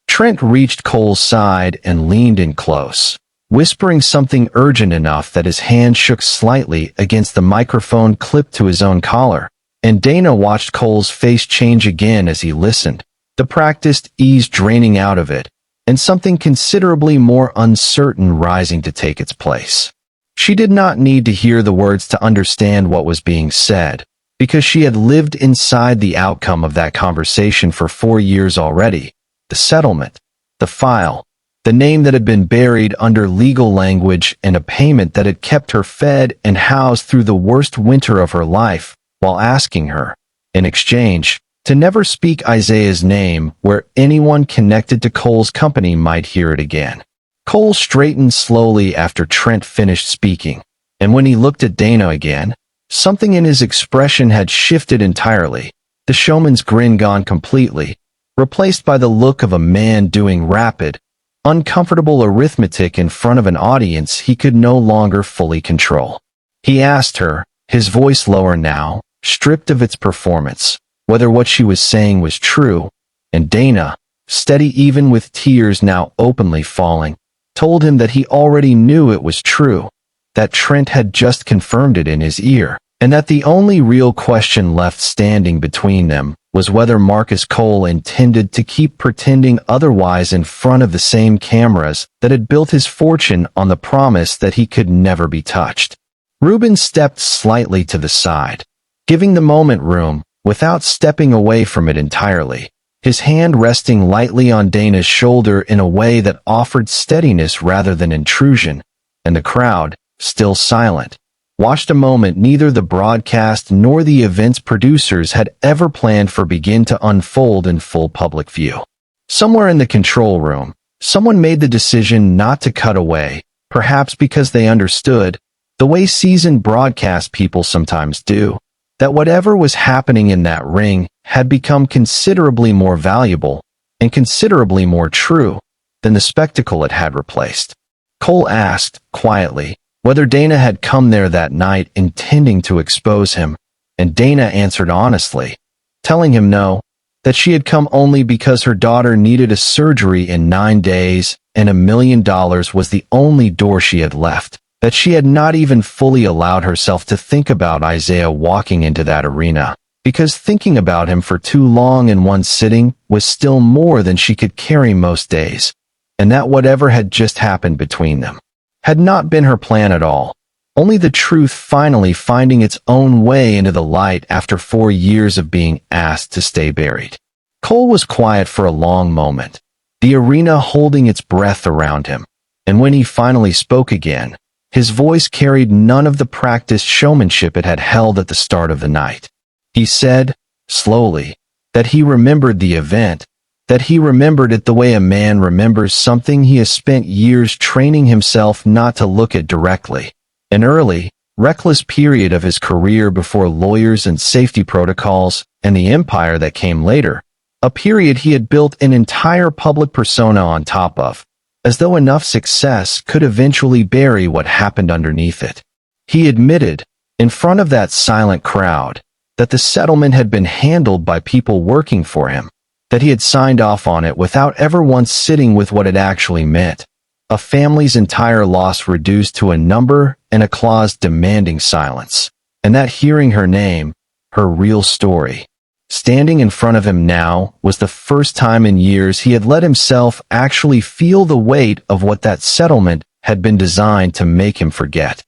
Trent reached Cole's side and leaned in close, whispering something urgent enough that his hand shook slightly against the microphone clipped to his own collar, and Dana watched Cole's face change again as he listened, the practiced ease draining out of it, and something considerably more uncertain rising to take its place. She did not need to hear the words to understand what was being said, because she had lived inside the outcome of that conversation for 4 years already. The settlement, the file, the name that had been buried under legal language, and a payment that had kept her fed and housed through the worst winter of her life, while asking her, in exchange, to never speak Isaiah's name where anyone connected to Cole's company might hear it again. Cole straightened slowly after Trent finished speaking, and when he looked at Dana again, something in his expression had shifted entirely, the showman's grin gone completely, replaced by the look of a man doing rapid, uncomfortable arithmetic in front of an audience he could no longer fully control. He asked her, his voice lower now, stripped of its performance, whether what she was saying was true, and Dana, steady even with tears now openly falling, told him that he already knew it was true, that Trent had just confirmed it in his ear, and that the only real question left standing between them was whether Marcus Cole intended to keep pretending otherwise in front of the same cameras that had built his fortune on the promise that he could never be touched. Reuben stepped slightly to the side, giving the moment room, without stepping away from it entirely, his hand resting lightly on Dana's shoulder in a way that offered steadiness rather than intrusion, and the crowd, still silent, watched a moment neither the broadcast nor the event's producers had ever planned for begin to unfold in full public view. Somewhere in the control room, someone made the decision not to cut away, perhaps because they understood, the way seasoned broadcast people sometimes do, that whatever was happening in that ring had become considerably more valuable and considerably more true than the spectacle it had replaced. Cole asked, quietly, whether Dana had come there that night intending to expose him, and Dana answered honestly, telling him no, that she had come only because her daughter needed a surgery in 9 days and $1 million was the only door she had left, that she had not even fully allowed herself to think about Isaiah walking into that arena, because thinking about him for too long in one sitting was still more than she could carry most days, and that whatever had just happened between them had not been her plan at all, only the truth finally finding its own way into the light after 4 years of being asked to stay buried. Cole was quiet for a long moment, the arena holding its breath around him, and when he finally spoke again, his voice carried none of the practiced showmanship it had held at the start of the night. He said, slowly, that he remembered the event, that he remembered it the way a man remembers something he has spent years training himself not to look at directly, an early, reckless period of his career before lawyers and safety protocols and the empire that came later, a period he had built an entire public persona on top of, as though enough success could eventually bury what happened underneath it. He admitted, in front of that silent crowd, that the settlement had been handled by people working for him, that he had signed off on it without ever once sitting with what it actually meant, a family's entire loss reduced to a number and a clause demanding silence, and that hearing her name, her real story, standing in front of him now was the first time in years he had let himself actually feel the weight of what that settlement had been designed to make him forget.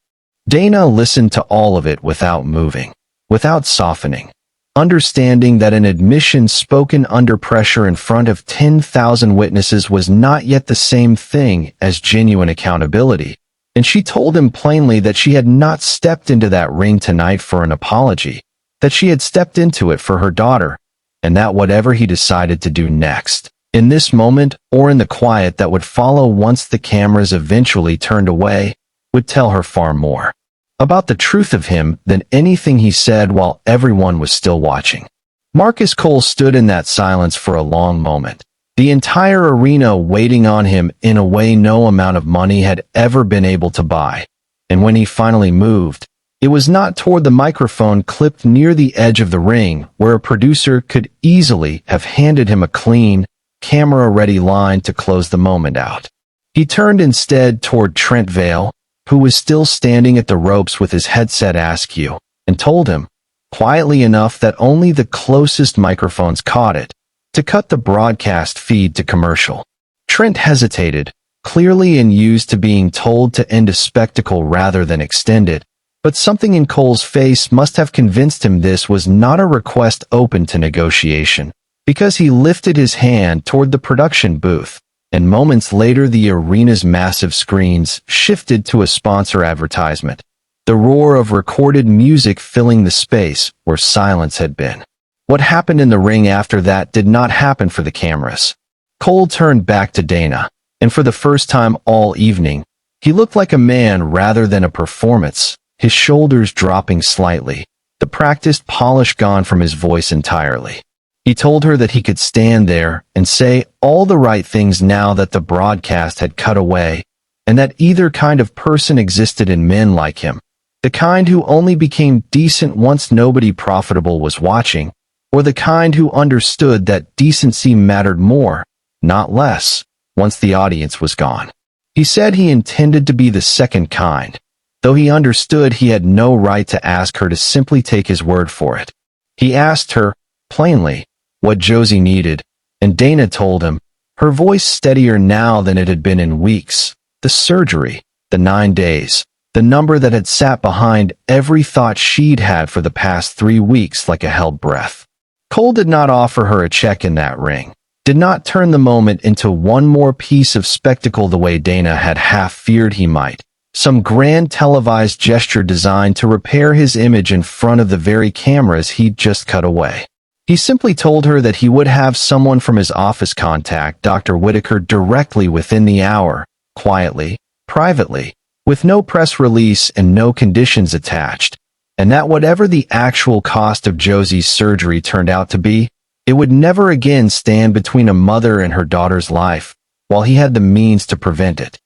Dana listened to all of it without moving, without softening, understanding that an admission spoken under pressure in front of 10,000 witnesses was not yet the same thing as genuine accountability, and she told him plainly that she had not stepped into that ring tonight for an apology, that she had stepped into it for her daughter, and that whatever he decided to do next, in this moment or in the quiet that would follow once the cameras eventually turned away, would tell her far more about the truth of him than anything he said while everyone was still watching. Marcus Cole stood in that silence for a long moment, The entire arena waiting on him in a way no amount of money had ever been able to buy. And when he finally moved, it was not toward the microphone clipped near the edge of the ring, where a producer could easily have handed him a clean, camera-ready line to close the moment out. He turned instead toward Trent Vale, who was still standing at the ropes with his headset askew, and told him, quietly enough that only the closest microphones caught it, to cut the broadcast feed to commercial. Trent hesitated, clearly unused to being told to end a spectacle rather than extend it, but something in Cole's face must have convinced him this was not a request open to negotiation, because he lifted his hand toward the production booth, and moments later the arena's massive screens shifted to a sponsor advertisement, the roar of recorded music filling the space where silence had been. What happened in the ring after that did not happen for the cameras. Cole turned back to Dana, and for the first time all evening, he looked like a man rather than a performance, his shoulders dropping slightly, the practiced polish gone from his voice entirely. He told her that he could stand there and say all the right things now that the broadcast had cut away, and that either kind of person existed in men like him, the kind who only became decent once nobody profitable was watching, or the kind who understood that decency mattered more, not less, once the audience was gone. He said he intended to be the second kind, though he understood he had no right to ask her to simply take his word for it. He asked her, plainly, what Josie needed, and Dana told him, her voice steadier now than it had been in weeks, the surgery, the 9 days, the number that had sat behind every thought she'd had for the past 3 weeks like a held breath. Cole did not offer her a check in that ring, did not turn the moment into one more piece of spectacle the way Dana had half feared he might, some grand televised gesture designed to repair his image in front of the very cameras he'd just cut away. He simply told her that he would have someone from his office contact Dr. Whitaker directly within the hour, quietly, privately, with no press release and no conditions attached, and that whatever the actual cost of Josie's surgery turned out to be, it would never again stand between a mother and her daughter's life, while he had the means to prevent it.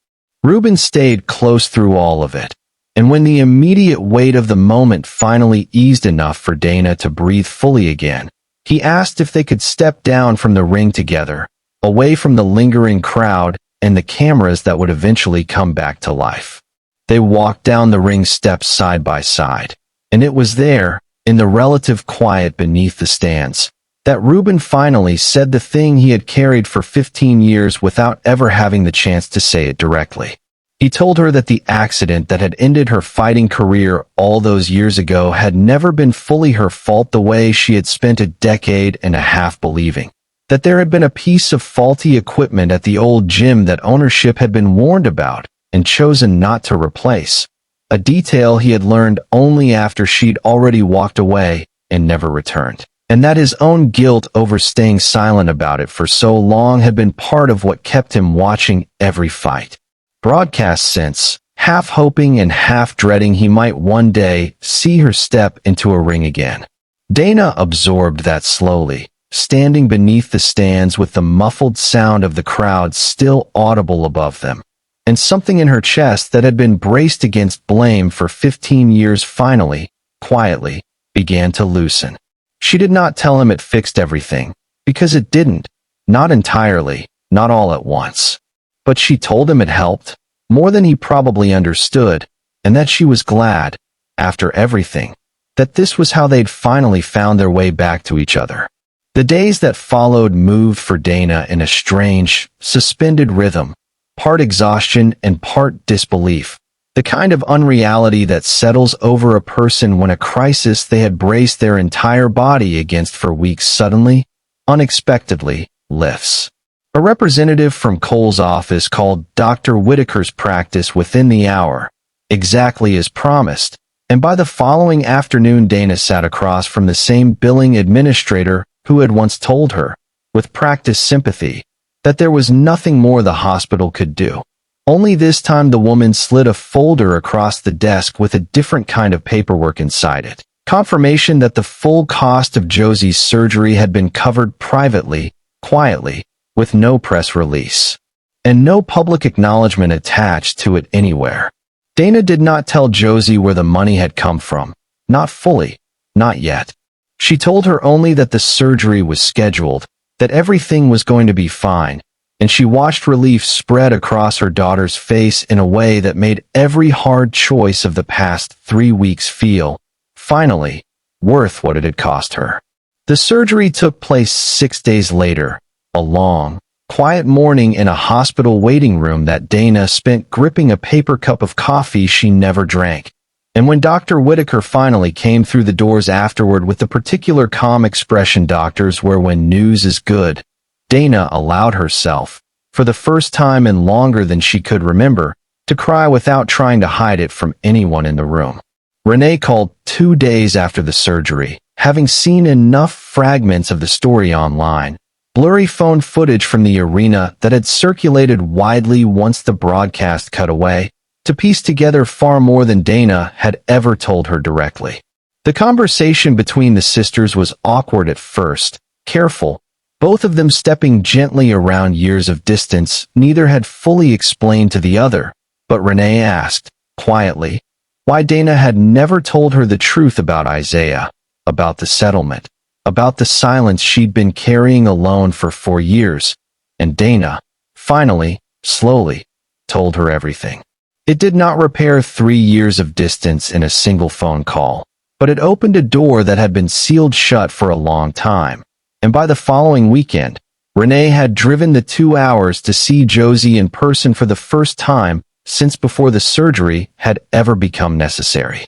Reuben stayed close through all of it, and when the immediate weight of the moment finally eased enough for Dana to breathe fully again, he asked if they could step down from the ring together, away from the lingering crowd and the cameras that would eventually come back to life. They walked down the ring steps side by side, and it was there, in the relative quiet beneath the stands, that Reuben finally said the thing he had carried for 15 years without ever having the chance to say it directly. He told her that the accident that had ended her fighting career all those years ago had never been fully her fault the way she had spent a decade and a half believing, that there had been a piece of faulty equipment at the old gym that ownership had been warned about and chosen not to replace, a detail he had learned only after she'd already walked away and never returned, and that his own guilt over staying silent about it for so long had been part of what kept him watching every fight. Broadcast since, half hoping and half dreading he might one day see her step into a ring again. Dana absorbed that slowly, standing beneath the stands with the muffled sound of the crowd still audible above them, and something in her chest that had been braced against blame for 15 years finally, quietly, began to loosen. She did not tell him it fixed everything, because it didn't, not entirely, not all at once. But she told him it helped, more than he probably understood, and that she was glad, after everything, that this was how they'd finally found their way back to each other. The days that followed moved for Dana in a strange, suspended rhythm, part exhaustion and part disbelief, the kind of unreality that settles over a person when a crisis they had braced their entire body against for weeks suddenly, unexpectedly, lifts. A representative from Cole's office called Dr. Whitaker's practice within the hour, exactly as promised, and by the following afternoon Dana sat across from the same billing administrator who had once told her, with practiced sympathy, that there was nothing more the hospital could do. Only this time the woman slid a folder across the desk with a different kind of paperwork inside it. Confirmation that the full cost of Josie's surgery had been covered privately, quietly, with no press release, and no public acknowledgement attached to it anywhere. Dana did not tell Josie where the money had come from. Not fully. Not yet. She told her only that the surgery was scheduled, that everything was going to be fine, and she watched relief spread across her daughter's face in a way that made every hard choice of the past 3 weeks feel, finally, worth what it had cost her. The surgery took place 6 days later, a long, quiet morning in a hospital waiting room that Dana spent gripping a paper cup of coffee she never drank. And when Dr. Whitaker finally came through the doors afterward with the particular calm expression doctors wear when news is good, Dana allowed herself, for the first time in longer than she could remember, to cry without trying to hide it from anyone in the room. Renee called 2 days after the surgery, having seen enough fragments of the story online, blurry phone footage from the arena that had circulated widely once the broadcast cut away, to piece together far more than Dana had ever told her directly. The conversation between the sisters was awkward at first, careful, both of them stepping gently around years of distance neither had fully explained to the other, but Renee asked, quietly, why Dana had never told her the truth about Isaiah, about the settlement, about the silence she'd been carrying alone for 4 years, and Dana, finally, slowly, told her everything. It did not repair 3 years of distance in a single phone call, but it opened a door that had been sealed shut for a long time, and by the following weekend, Renee had driven the 2 hours to see Josie in person for the first time since before the surgery had ever become necessary.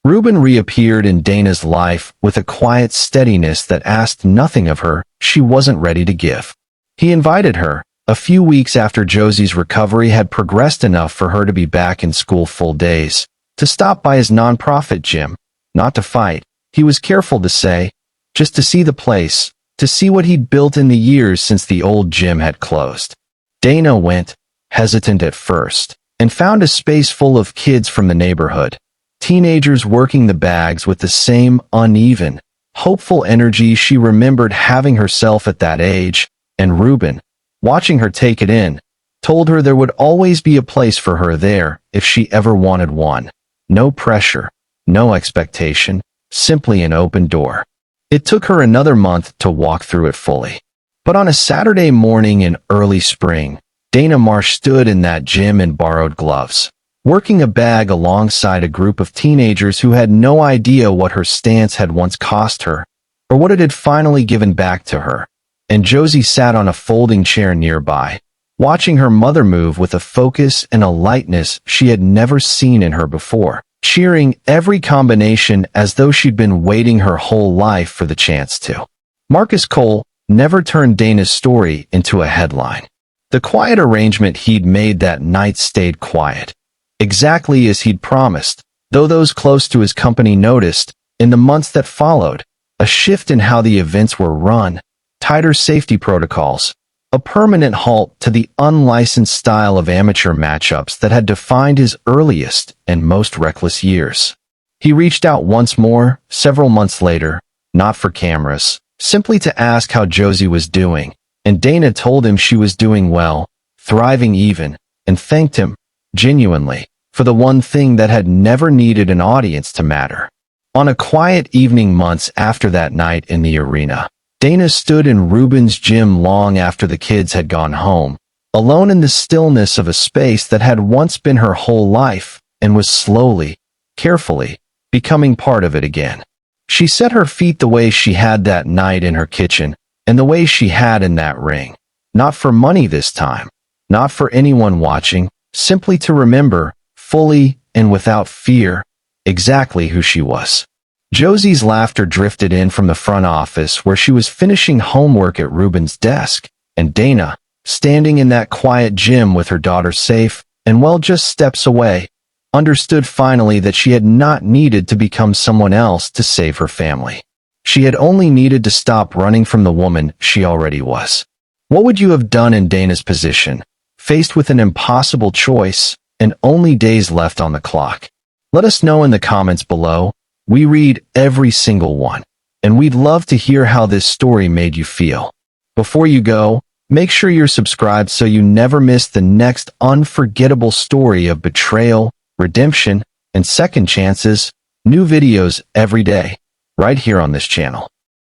Reuben reappeared in Dana's life with a quiet steadiness that asked nothing of her she wasn't ready to give. He invited her, a few weeks after Josie's recovery had progressed enough for her to be back in school full days, to stop by his nonprofit gym, not to fight, he was careful to say, just to see the place, to see what he'd built in the years since the old gym had closed. Dana went, hesitant at first, and found a space full of kids from the neighborhood, teenagers working the bags with the same uneven, hopeful energy she remembered having herself at that age, and Reuben, watching her take it in, told her there would always be a place for her there if she ever wanted one. No pressure, no expectation, simply an open door. It took her another month to walk through it fully. But on a Saturday morning in early spring, Dana Marsh stood in that gym in borrowed gloves, working a bag alongside a group of teenagers who had no idea what her stance had once cost her, or what it had finally given back to her. And Josie sat on a folding chair nearby, watching her mother move with a focus and a lightness she had never seen in her before, cheering every combination as though she'd been waiting her whole life for the chance to. Marcus Cole never turned Dana's story into a headline. The quiet arrangement he'd made that night stayed quiet, exactly as he'd promised, though those close to his company noticed, in the months that followed, a shift in how the events were run, tighter safety protocols, a permanent halt to the unlicensed style of amateur matchups that had defined his earliest and most reckless years. He reached out once more, several months later, not for cameras, simply to ask how Josie was doing, and Dana told him she was doing well, thriving even, and thanked him, genuinely, for the one thing that had never needed an audience to matter. On a quiet evening months after that night in the arena, Dana stood in Reuben's gym long after the kids had gone home, alone in the stillness of a space that had once been her whole life and was slowly, carefully, becoming part of it again. She set her feet the way she had that night in her kitchen, and the way she had in that ring. Not for money this time, not for anyone watching, simply to remember, fully and without fear, exactly who she was. Josie's laughter drifted in from the front office where she was finishing homework at Reuben's desk, and Dana, standing in that quiet gym with her daughter safe and well just steps away, understood finally that she had not needed to become someone else to save her family. She had only needed to stop running from the woman she already was. What would you have done in Dana's position, faced with an impossible choice and only days left on the clock? Let us know in the comments below. We read every single one, and we'd love to hear how this story made you feel. Before you go, Make sure you're subscribed so you never miss the next unforgettable story of betrayal, redemption, and second chances. New videos every day, right here on this channel.